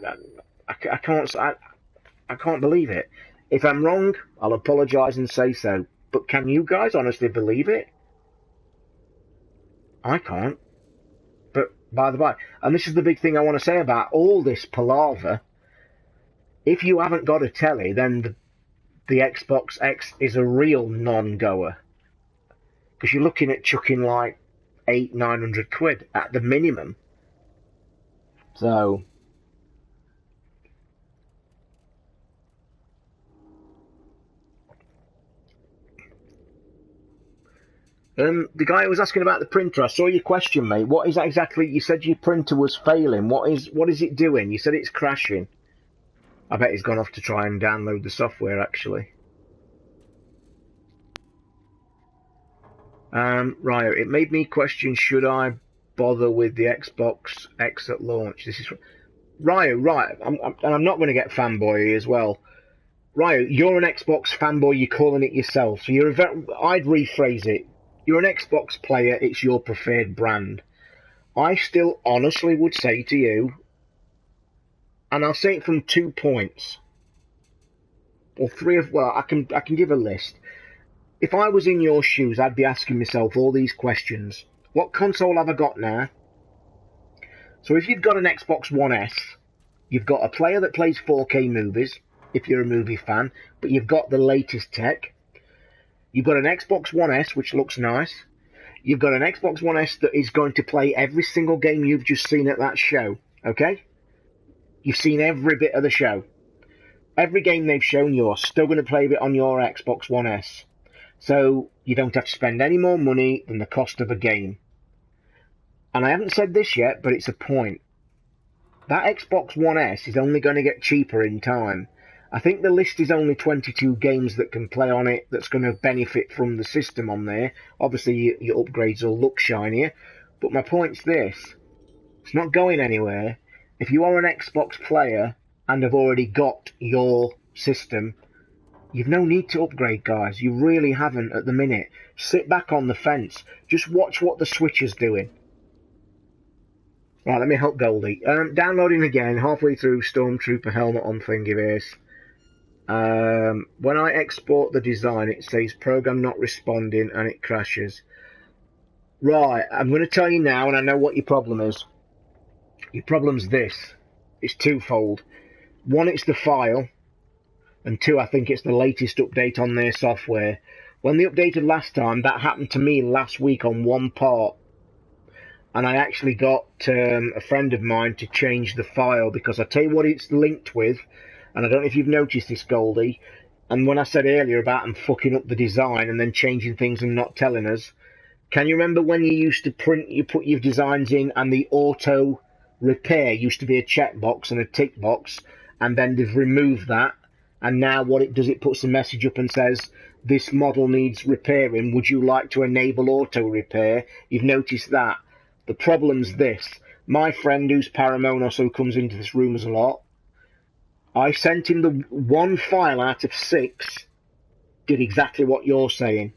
can't believe it. If I'm wrong, I'll apologise and say so. But can you guys honestly believe it? I can't. But by the by, and this is the big thing I want to say about all this palaver. If you haven't got a telly, then the Xbox X is a real non-goer. Because you're looking at chucking like 800-900 quid at the minimum. So the guy who was asking about the printer, I saw your question, mate. What is that exactly? You said your printer was failing. What is it doing? You said it's crashing. I bet he's gone off to try and download the software, actually. Right, it made me question, should I bother with the Xbox X at launch? This is Ryo, right, and I'm not going to get fanboy as well. Ryo, you're an Xbox fanboy, you're calling it yourself, so I'd rephrase it. You're an Xbox player, it's your preferred brand. I still honestly would say to you, and I'll say it from 2 points, or three of, well, I can give a list. If I was in your shoes, I'd be asking myself all these questions. What console have I got now? So if you've got an Xbox One S, you've got a player that plays 4K movies, if you're a movie fan, but you've got the latest tech. You've got an Xbox One S, which looks nice. You've got an Xbox One S that is going to play every single game you've just seen at that show, okay? You've seen every bit of the show. Every game they've shown, you're still going to play it on your Xbox One S. So you don't have to spend any more money than the cost of a game. And I haven't said this yet, but it's a point. That Xbox One S is only going to get cheaper in time. I think the list is only 22 games that can play on it that's going to benefit from the system on there. Obviously, your upgrades will look shinier. But my point's this. It's not going anywhere. If you are an Xbox player and have already got your system, you've no need to upgrade, guys. You really haven't at the minute. Sit back on the fence. Just watch what the Switch is doing. Right, let me help Goldie. Downloading again, halfway through Stormtrooper helmet on Thingiverse. When I export the design, it says program not responding and it crashes. Right, I'm going to tell you now, and I know what your problem is. Your problem's this. It's twofold. One, it's the file. And two, I think it's the latest update on their software. When they updated last time, that happened to me last week on one part. And I actually got a friend of mine to change the file, because I tell you what it's linked with, and I don't know if you've noticed this, Goldie, and when I said earlier about them fucking up the design and then changing things and not telling us, can you remember when you used to print, you put your designs in and the auto repair used to be a checkbox and a tick box, and then they've removed that, and now what it does, it puts a message up and says, this model needs repairing, would you like to enable auto repair? You've noticed that. The problem's this. My friend who's Paramonos, who comes into this room a lot, I sent him the one file out of 6, did exactly what you're saying.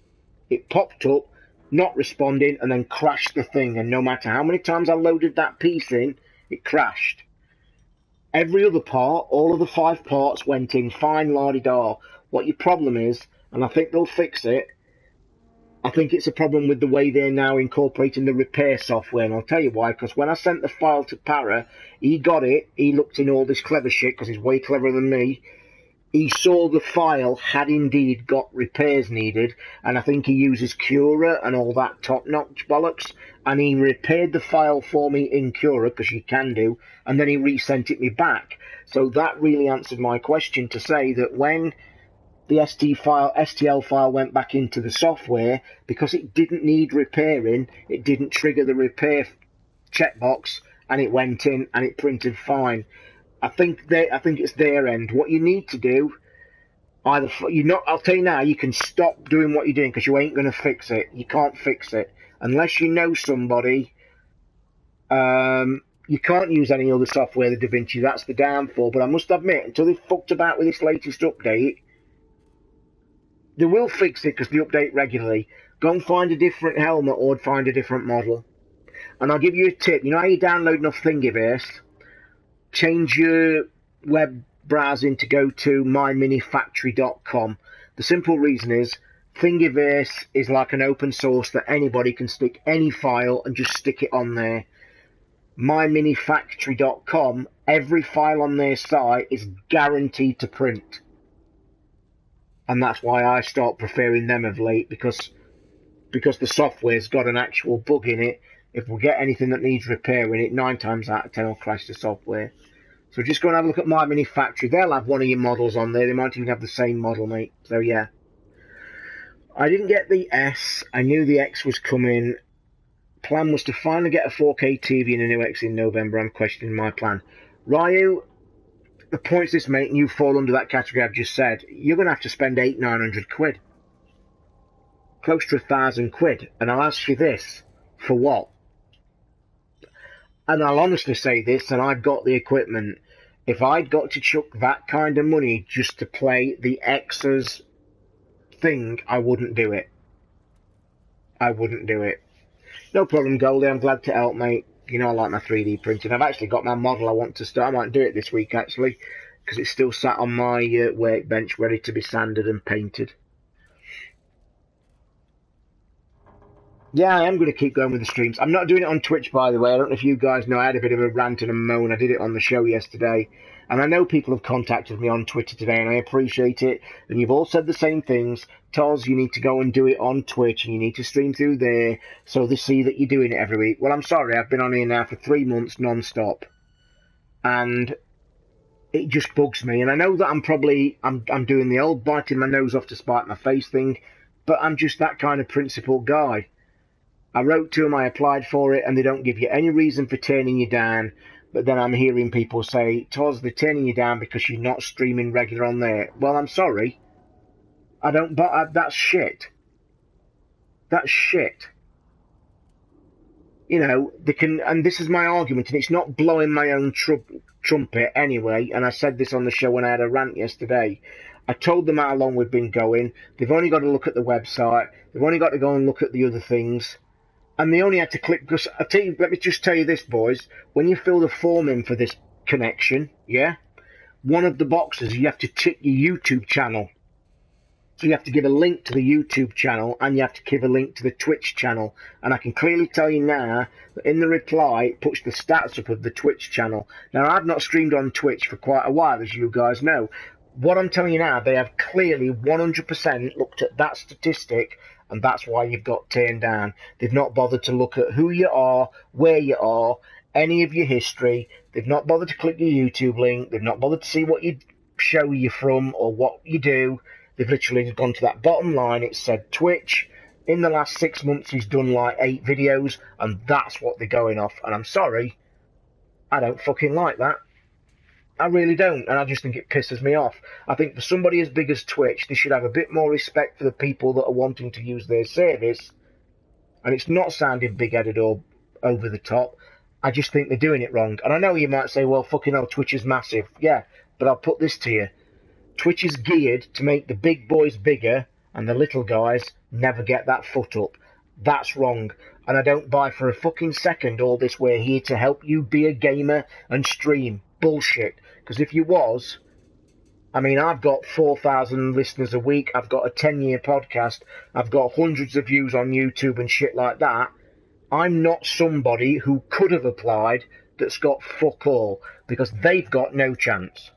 It popped up, not responding, and then crashed the thing, and no matter how many times I loaded that piece in, it crashed. Every other part, all of the 5 parts went in fine, la-di-da. What your problem is, and I think they'll fix it, I think it's a problem with the way they're now incorporating the repair software, and I'll tell you why, because when I sent the file to Para, he got it, he looked in all this clever shit, because he's way cleverer than me, he saw the file had indeed got repairs needed, and I think he uses Cura and all that top-notch bollocks, and he repaired the file for me in Cura, because you can do, and then he resent it me back. So that really answered my question to say that when the STL file went back into the software, because it didn't need repairing, it didn't trigger the repair checkbox, and it went in and it printed fine. I think it's their end. What you need to do, I'll tell you now, you can stop doing what you're doing, because you ain't going to fix it. You can't fix it unless you know somebody. You can't use any other software than DaVinci. That's the downfall. But I must admit, until they fucked about with this latest update, they will fix it because they update regularly. Go and find a different helmet or find a different model. And I'll give you a tip. You know how you download enough Thingiverse? Change your web browsing to go to myminifactory.com. The simple reason is Thingiverse is like an open source that anybody can stick any file and just stick it on there. myminifactory.com, every file on their site is guaranteed to print. And that's why I start preferring them of late, because the software's got an actual bug in it. If we get anything that needs repairing, it 9 times out of 10 will crash the software. So just go and have a look at My Mini Factory. They'll have one of your models on there. They might even have the same model, mate. So yeah. I didn't get the S. I knew the X was coming. Plan was to finally get a 4K TV and a new X in November. I'm questioning my plan. Ryu, the points this make, and you fall under that category I've just said, you're going to have to spend 800-900 quid. Close to 1,000 quid. And I'll ask you this, for what? And I'll honestly say this, and I've got the equipment. If I'd got to chuck that kind of money just to play the X's thing, I wouldn't do it. I wouldn't do it. No problem, Goldie. I'm glad to help, mate. You know I like my 3D printing. I've actually got my model I want to start. I might do it this week, actually, because it's still sat on my workbench ready to be sanded and painted. Yeah, I am going to keep going with the streams. I'm not doing it on Twitch, by the way. I don't know if you guys know. I had a bit of a rant and a moan. I did it on the show yesterday. And I know people have contacted me on Twitter today, and I appreciate it. And you've all said the same things. Toz, you need to go and do it on Twitch, and you need to stream through there so they see that you're doing it every week. Well, I'm sorry. I've been on here now for 3 months non-stop. And it just bugs me. And I know that I'm doing the old biting my nose off to spite my face thing, but I'm just that kind of principled guy. I wrote to them, I applied for it, and they don't give you any reason for turning you down. But then I'm hearing people say, Toz, they're turning you down because you're not streaming regular on there. Well, I'm sorry. I don't, but that's shit. That's shit. You know, they can, and this is my argument, and it's not blowing my own trumpet anyway, and I said this on the show when I had a rant yesterday. I told them how long we've been going. They've only got to look at the website. They've only got to go and look at the other things. And they only had to click, because let me just tell you this, boys. When you fill the form in for this connection, yeah, one of the boxes, you have to tick your YouTube channel. So you have to give a link to the YouTube channel, and you have to give a link to the Twitch channel. And I can clearly tell you now that in the reply, it puts the stats up of the Twitch channel. Now, I've not streamed on Twitch for quite a while, as you guys know. What I'm telling you now, they have clearly 100% looked at that statistic, and that's why you've got turned down. They've not bothered to look at who you are, where you are, any of your history. They've not bothered to click your YouTube link. They've not bothered to see what you show you're from or what you do. They've literally gone to that bottom line. It said Twitch. In the last 6 months, he's done like 8 videos, and that's what they're going off. And I'm sorry, I don't fucking like that. I really don't, and I just think it pisses me off. I think for somebody as big as Twitch, they should have a bit more respect for the people that are wanting to use their service. And it's not sounding big-headed or over the top. I just think they're doing it wrong. And I know you might say, well, fucking hell, Twitch is massive. Yeah, but I'll put this to you. Twitch is geared to make the big boys bigger, and the little guys never get that foot up. That's wrong. And I don't buy for a fucking second all this, we're here to help you be a gamer and stream. Bullshit. Because if you was, I mean, I've got 4,000 listeners a week, I've got a 10-year podcast, I've got hundreds of views on YouTube and shit like that. I'm not somebody who could have applied that's got fuck all, because they've got no chance.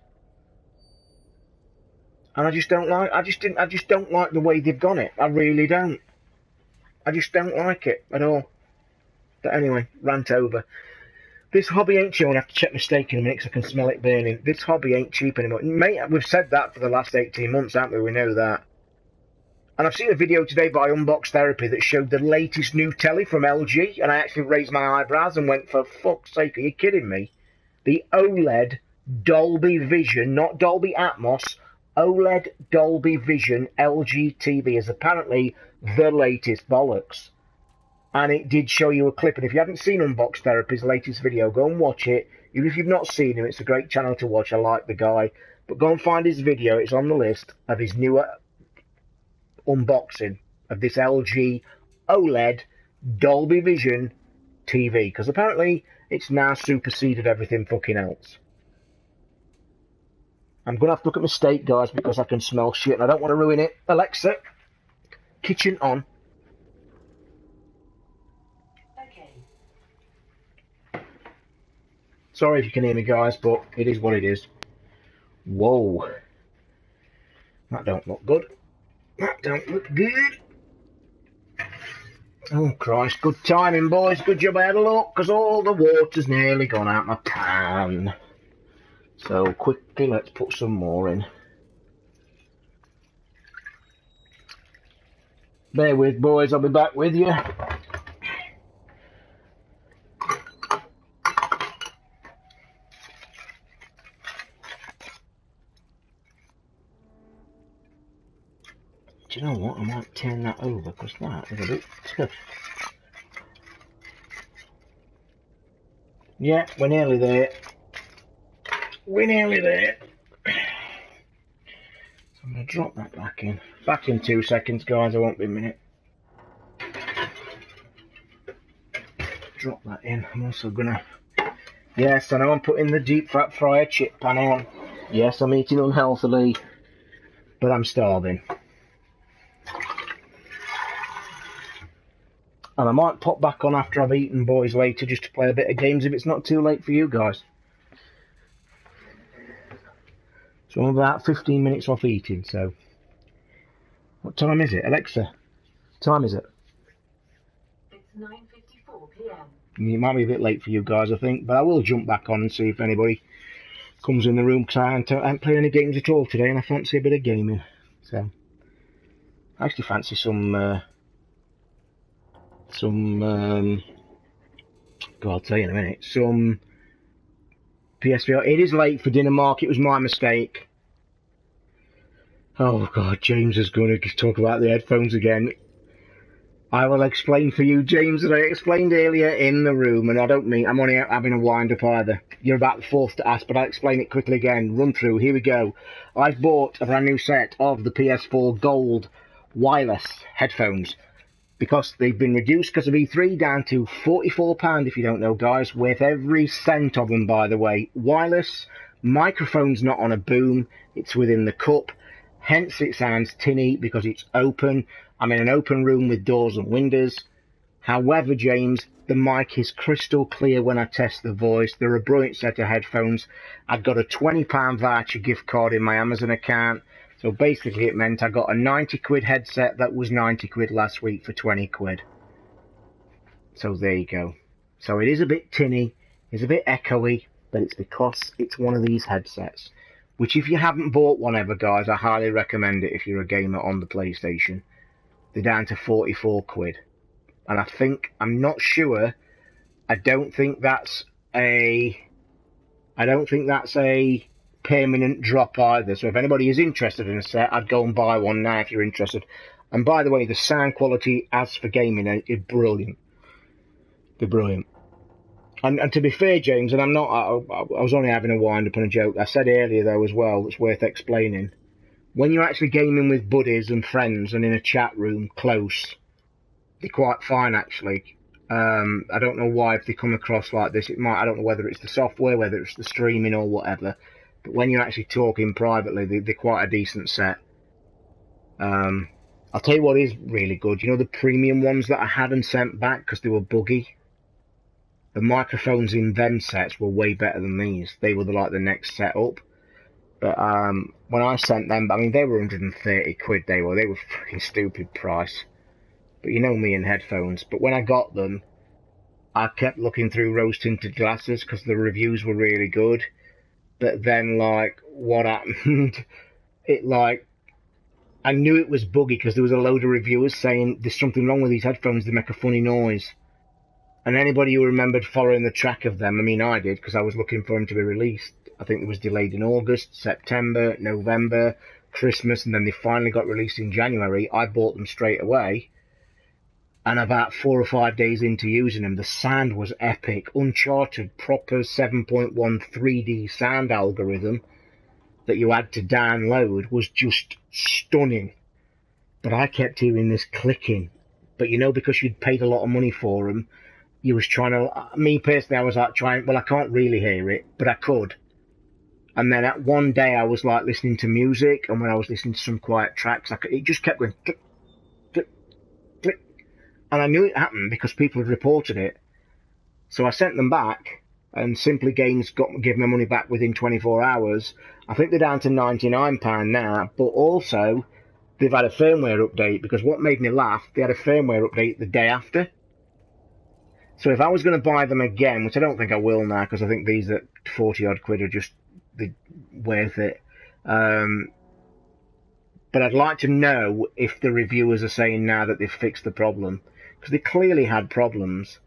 And I just don't like, I just don't like the way they've gone it. I really don't. I just don't like it at all. But anyway, rant over. This hobby ain't cheap. I have to check my steak in a minute because I can smell it burning. This hobby ain't cheap anymore. Mate, we've said that for the last 18 months, haven't we? We know that. And I've seen a video today by Unbox Therapy that showed the latest new telly from LG, and I actually raised my eyebrows and went, for fuck's sake, are you kidding me? The OLED Dolby Vision, not Dolby Atmos, OLED Dolby Vision LG TV is apparently the latest bollocks. And it did show you a clip. And if you haven't seen Unbox Therapy's latest video, go and watch it. Even if you've not seen him, it's a great channel to watch. I like the guy. But go and find his video. It's on the list of his newer unboxing of this LG OLED Dolby Vision TV. Because apparently it's now superseded everything fucking else. I'm going to have to look at my steak, guys, because I can smell shit. And I don't want to ruin it. Alexa, kitchen on. Sorry if you can hear me, guys, but it is what it is. Whoa. That don't look good. That don't look good. Oh, Christ. Good timing, boys. Good job I had a look, because all the water's nearly gone out my pan. So, quickly, let's put some more in. Bear with, boys. I'll be back with you. Do you know what? I might turn that over because that is a bit tough. Yeah, we're nearly there. We're nearly there. So I'm going to drop that back in. Back in 2 seconds, guys. I won't be a minute. Drop that in. I'm also going to... Yes, I know I'm putting the deep fat fryer chip pan on. Yes, I'm eating unhealthily. But I'm starving. And I might pop back on after I've eaten, boys, later, just to play a bit of games if it's not too late for you guys. So I'm about 15 minutes off eating, so... What time is it? Alexa, what time is it? It's 9:54 p.m. It might be a bit late for you guys, I think, but I will jump back on and see if anybody comes in the room, because I haven't played any games at all today, and I fancy a bit of gaming. So, I actually fancy some God, I'll tell you in a minute, some PSVR. It is late for dinner, Mark, it was my mistake. Oh God, James is going to talk about the headphones again. I will explain for you, James, that I explained earlier in the room, and I don't mean I'm only having a wind-up either. You're about the fourth to ask, but I'll explain it quickly again. Run through, here we go. I've bought a brand new set of the PS4 Gold wireless headphones, because they've been reduced because of E3 down to £44, if you don't know, guys, worth every cent of them, by the way. Wireless, microphone's not on a boom, it's within the cup, hence it sounds tinny because it's open. I'm in an open room with doors and windows. However, James, the mic is crystal clear when I test the voice. They're a brilliant set of headphones. I've got a £20 voucher gift card in my Amazon account. So basically it meant I got a 90 quid headset that was 90 quid last week for 20 quid. So there you go. So it is a bit tinny, it's a bit echoey, but it's because it's one of these headsets. Which if you haven't bought one ever, guys, I highly recommend it if you're a gamer on the PlayStation. They're down to 44 quid. And I'm not sure, I don't think that's a permanent drop either. So if anybody is interested in a set, I'd go and buy one now if you're interested. And by the way, the sound quality as for gaming is brilliant. They're brilliant. And to be fair, James, and I was only having a wind up and a joke. I said earlier though as well, it's worth explaining. When you're actually gaming with buddies and friends and in a chat room close, they're quite fine actually. I don't know why if they come across like this. I don't know whether it's the software, whether it's the streaming or whatever. But when you're actually talking privately, they're quite a decent set. I'll tell you what is really good. You know the premium ones that I had and sent back because they were buggy? The microphones in them sets were way better than these. They were like the next set up. But when I sent them, I mean, they were 130 quid, they were fucking stupid price. But you know me and headphones. But when I got them, I kept looking through rose-tinted glasses because the reviews were really good. But then, like, what happened, I knew it was buggy because there was a load of reviewers saying there's something wrong with these headphones, they make a funny noise. And anybody who remembered following the track of them, I mean, I did, because I was looking for them to be released. I think it was delayed in August, September, November, Christmas, and then they finally got released in January. I bought them straight away. And about 4 or 5 days into using them, the sound was epic. Uncharted, proper 7.1 3D sound algorithm that you had to download was just stunning. But I kept hearing this clicking. But you know, because you'd paid a lot of money for them, you was trying to... Me personally, I was like well, I can't really hear it, but I could. And then at one day, I was like listening to music, and when I was listening to some quiet tracks, it just kept going click, click, click. And I knew it happened because people had reported it. So I sent them back, and Simply Games gave my money back within 24 hours. I think they're down to £99 now, but also they've had a firmware update, because what made me laugh, they had a firmware update the day after. So if I was going to buy them again, which I don't think I will now, because I think these at 40 odd quid are just worth it. But I'd like to know if the reviewers are saying now that they've fixed the problem, because they clearly had problems.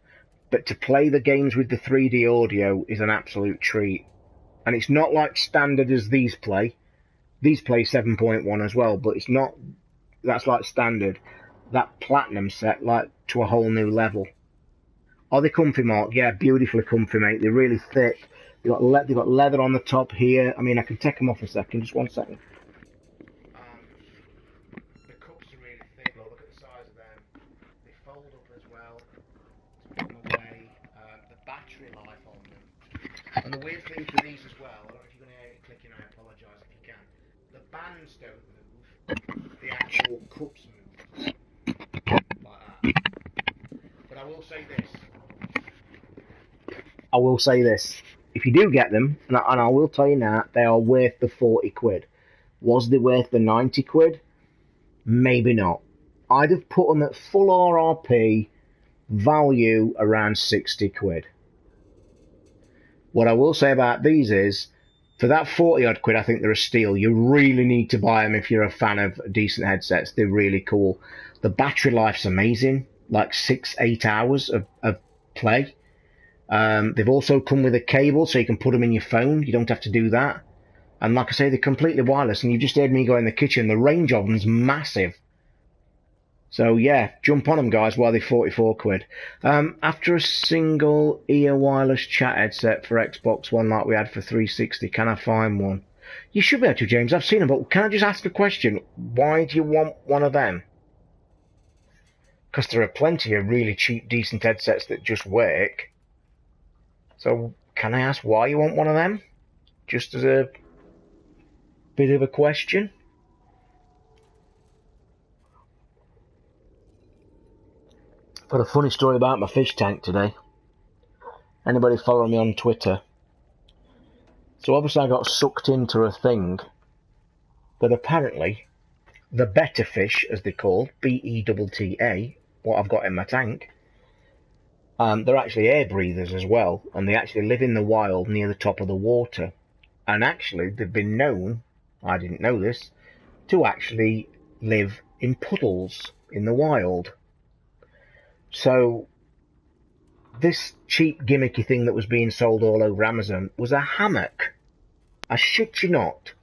But to play the games with the 3D audio is an absolute treat. And it's not like standard as these play. These play 7.1 as well, but it's not that's like standard. That platinum set, like, to a whole new level. Are they comfy, Mark? Yeah, beautifully comfy, mate. They're really thick. They've got leather on the top here. I mean, I can take them off a second. Just 1 second. The cups are really thick. Look at the size of them. They fold up as well to put them away. The battery life on them. And the weird thing for these as well, I don't know if you're going to hear it clicking, I apologise if you can. The bands don't move. The actual cups move. Like that. But I will say this. If you do get them, and I will tell you now, they are worth the 40 quid. Was they worth the 90 quid? Maybe not. I'd have put them at full RRP, value around 60 quid. What I will say about these is, for that 40 odd quid, I think they're a steal. You really need to buy them if you're a fan of decent headsets. They're really cool. The battery life's amazing, like 6-8 hours of play. They've also come with a cable, so you can put them in your phone. You don't have to do that. And like I say, they're completely wireless. And you just heard me go in the kitchen. The range of them's massive. So yeah, jump on them, guys, while they're 44 quid. After a single ear wireless chat headset for Xbox One like we had for 360, can I find one? You should be able to, James. I've seen them, but can I just ask a question? Why do you want one of them? Because there are plenty of really cheap, decent headsets that just work. So can I ask why you want one of them? Just as a bit of a question. Got a funny story about my fish tank today. Anybody follow me on Twitter? So obviously I got sucked into a thing that apparently the betta fish, as they're called, BETTA, what I've got in my tank, they're actually air breathers as well, and they actually live in the wild near the top of the water. And actually they've been known, I didn't know this, to actually live in puddles in the wild. So this cheap gimmicky thing that was being sold all over Amazon was a hammock. I shit you not.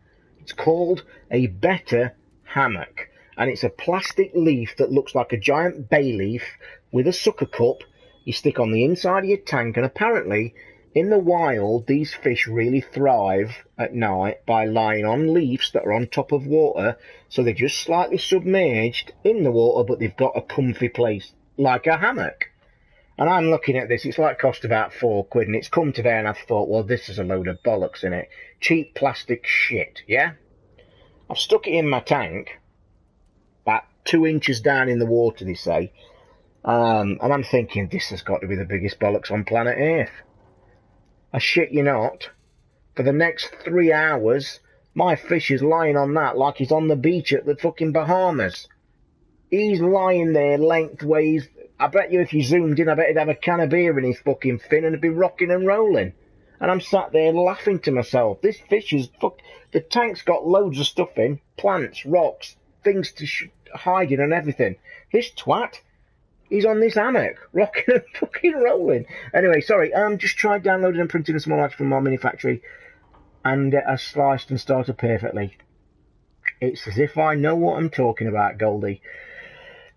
It's called a betta hammock, and it's a plastic leaf that looks like a giant bay leaf with a sucker cup you stick on the inside of your tank. And apparently in the wild these fish really thrive at night by lying on leaves that are on top of water, so they're just slightly submerged in the water, but they've got a comfy place like a hammock. And I'm looking at this, it's like cost about 4 quid, and it's come today, and I've thought, well, this is a load of bollocks in it. Cheap plastic shit, yeah? I've stuck it in my tank, about 2 inches down in the water, they say, and I'm thinking, this has got to be the biggest bollocks on planet Earth. I shit you not, for the next 3 hours, my fish is lying on that like he's on the beach at the fucking Bahamas. He's lying there lengthways. I bet you if you zoomed in, I bet he'd have a can of beer in his fucking fin and he'd be rocking and rolling. And I'm sat there laughing to myself. This fish is the tank's got loads of stuff in. Plants, rocks, things to hide in and everything. This twat, he's on this hammock, rocking and fucking rolling. Anyway, sorry, just tried downloading and printing a small item from my mini factory, and it has sliced and started perfectly. It's as if I know what I'm talking about, Goldie.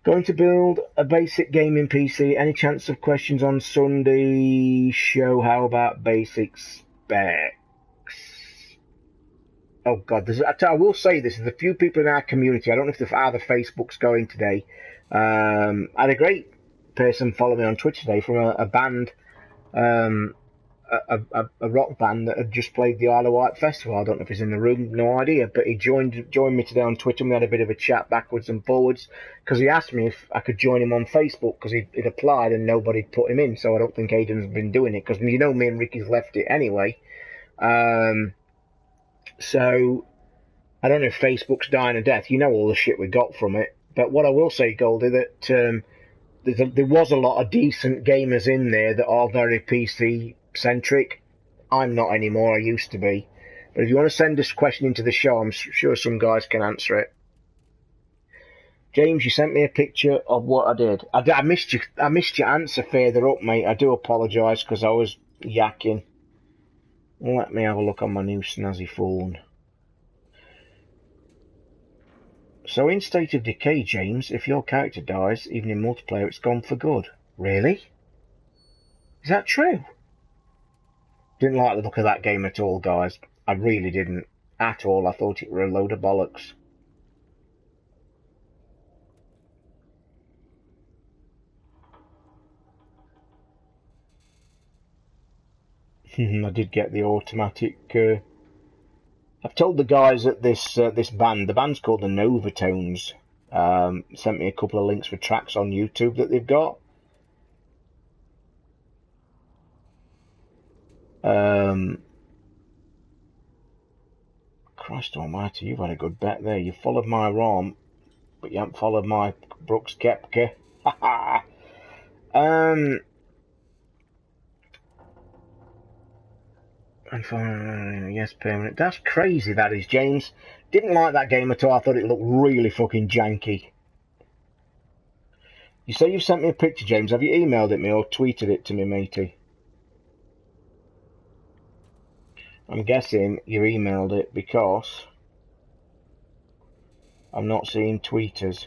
Going to build a basic gaming PC. Any chance of questions on Sunday show? How about basic specs? Oh God, I will say this. There's a few people in our community. I don't know if how the Facebook's going today. I had a great person follow me on Twitch today from a band, a rock band that had just played the Isle of Wight Festival. I don't know if he's in the room, no idea, but he joined me today on Twitter, and we had a bit of a chat backwards and forwards, because he asked me if I could join him on Facebook, because he'd applied and nobody'd put him in, so I don't think Aidan's been doing it, because you know me and Ricky's left it anyway. So I don't know if Facebook's dying a death. You know all the shit we got from it, but what I will say, Goldie, that there was a lot of decent gamers in there that are very PC centric. I'm not anymore, I used to be. But if you want to send this question into the show, I'm sure some guys can answer it. James, you sent me a picture of what I did. I missed your answer further up, mate. I do apologise because I was yakking. Let me have a look on my new snazzy phone. So in State of Decay, James, if your character dies, even in multiplayer, it's gone for good. Really? Is that true? Didn't like the look of that game at all, guys. I really didn't. At all. I thought it were a load of bollocks. I did get the automatic... I've told the guys at this band, the band's called the Novatones, sent me a couple of links for tracks on YouTube that they've got. Christ almighty, you've had a good bet there. You followed my ROM, but you haven't followed my Brooks Kepke. Yes, permanent. That's crazy, that is, James. Didn't like that game at all. I thought it looked really fucking janky. You say you've sent me a picture, James. Have you emailed it me or tweeted it to me, matey? I'm guessing you emailed it because I'm not seeing tweeters.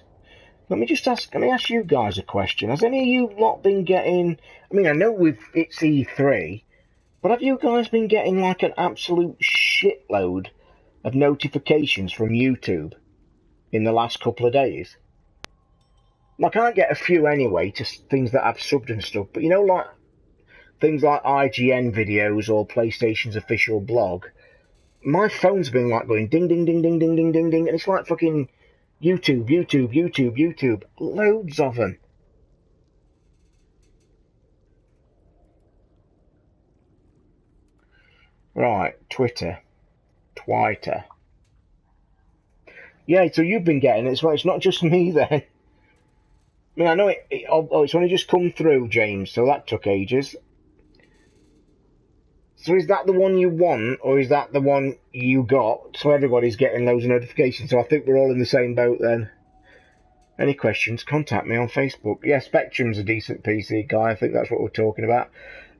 Let me ask you guys a question. Has any of you lot been getting... I mean, I know it's E3... But have you guys been getting like an absolute shitload of notifications from YouTube in the last couple of days? Like, I get a few anyway, to things that I've subbed and stuff, but you know, like, things like IGN videos or PlayStation's official blog, my phone's been like going ding, ding, ding, ding, ding, ding, ding, ding, and it's like fucking YouTube, YouTube, YouTube, YouTube. Loads of them. Right, Twitter. Yeah, so you've been getting it, so it's not just me then. I mean, I know it's only just come through, James, so that took ages. So is that the one you want, or is that the one you got? So everybody's getting loads of notifications, so I think we're all in the same boat then. Any questions, contact me on Facebook. Yeah, Spectrum's a decent PC guy, I think that's what we're talking about.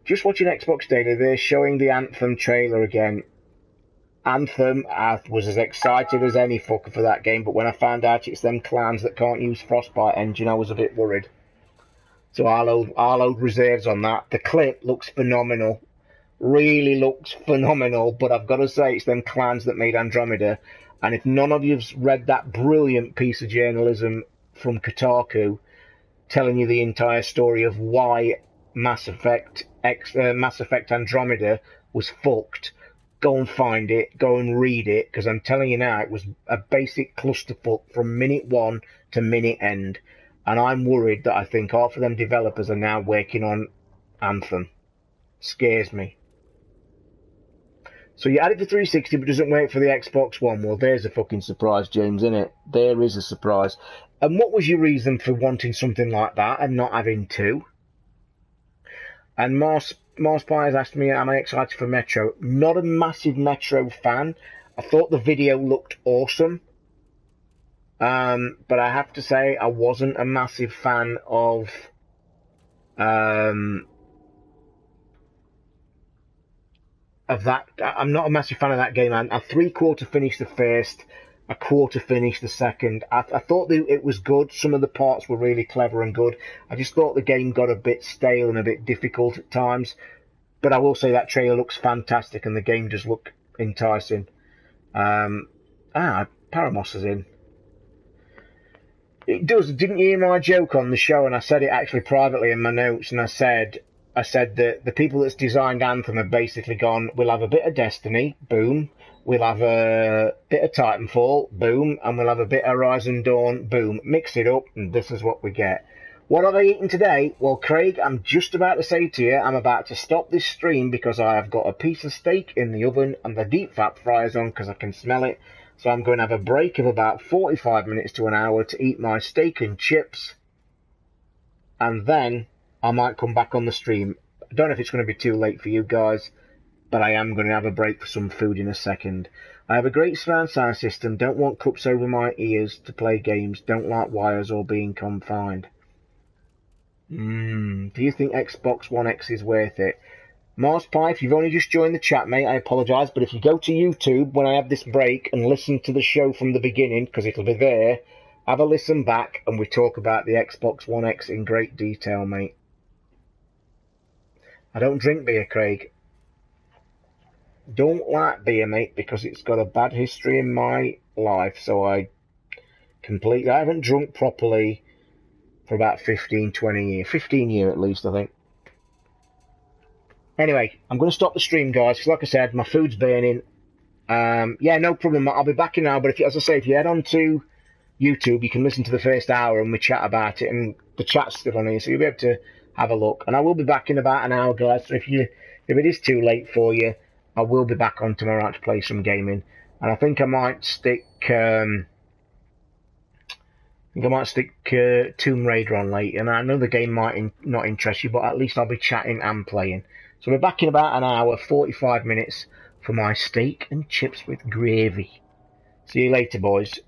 Just watching Xbox Daily, they're showing the Anthem trailer again. Anthem, I was as excited as any fucker for that game, but when I found out it's them clans that can't use Frostbite engine, I was a bit worried. So I'll hold reserves on that. The clip looks phenomenal. Really looks phenomenal, but I've got to say it's them clans that made Andromeda. And if none of you've read that brilliant piece of journalism from Kotaku telling you the entire story of why Mass Effect Andromeda was fucked, go and find it, go and read it, because I'm telling you now, it was a basic clusterfuck from minute one to minute end. And I'm worried that I think half of them developers are now working on Anthem. Scares me. So you add it for 360 but doesn't wait for the Xbox One. Well, there's a fucking surprise, James, isn't it? There is a surprise. And what was your reason for wanting something like that and not having two? And Mars Pie has asked me, am I excited for Metro? Not a massive Metro fan. I thought the video looked awesome. But I have to say, I wasn't a massive fan of... of that. I'm not a massive fan of that game. I three-quarter finished the first, a quarter finished the second. I thought it was good. Some of the parts were really clever and good. I just thought the game got a bit stale and a bit difficult at times. But I will say that trailer looks fantastic and the game does look enticing. Paramos is in. It does. Didn't you hear my joke on the show? And I said it actually privately in my notes, and I said that the people that's designed Anthem have basically gone, we'll have a bit of Destiny, boom. We'll have a bit of Titanfall, boom. And we'll have a bit of Horizon Dawn, boom. Mix it up, and this is what we get. What are they eating today? Well, Craig, I'm just about to say to you, I'm about to stop this stream because I have got a piece of steak in the oven and the deep fat fryer's on because I can smell it. So I'm going to have a break of about 45 minutes to an hour to eat my steak and chips. And then I might come back on the stream. I don't know if it's going to be too late for you guys, but I am going to have a break for some food in a second. I have a great surround sound system. Don't want cups over my ears to play games. Don't like wires or being confined. Do you think Xbox One X is worth it? Mars Pie, if you've only just joined the chat, mate, I apologise, but if you go to YouTube when I have this break and listen to the show from the beginning, because it'll be there, have a listen back and we talk about the Xbox One X in great detail, mate. I don't drink beer, Craig. Don't like beer, mate, because it's got a bad history in my life, so I haven't drunk properly for about 15, 20 years. 15 years at least, I think. Anyway, I'm going to stop the stream, guys, because like I said, my food's burning. Yeah, no problem. I'll be back in now, but as I say, if you head on to YouTube, you can listen to the first hour and we chat about it, and the chat's still on here, so you'll be able to have a look. And I will be back in about an hour, guys, so if it is too late for you, I will be back on tomorrow night to play some gaming. And I think I might stick Tomb Raider on late, and I know the game might not interest you, but at least I'll be chatting and playing. So we're back in about an hour, 45 minutes for my steak and chips with gravy. See you later, boys.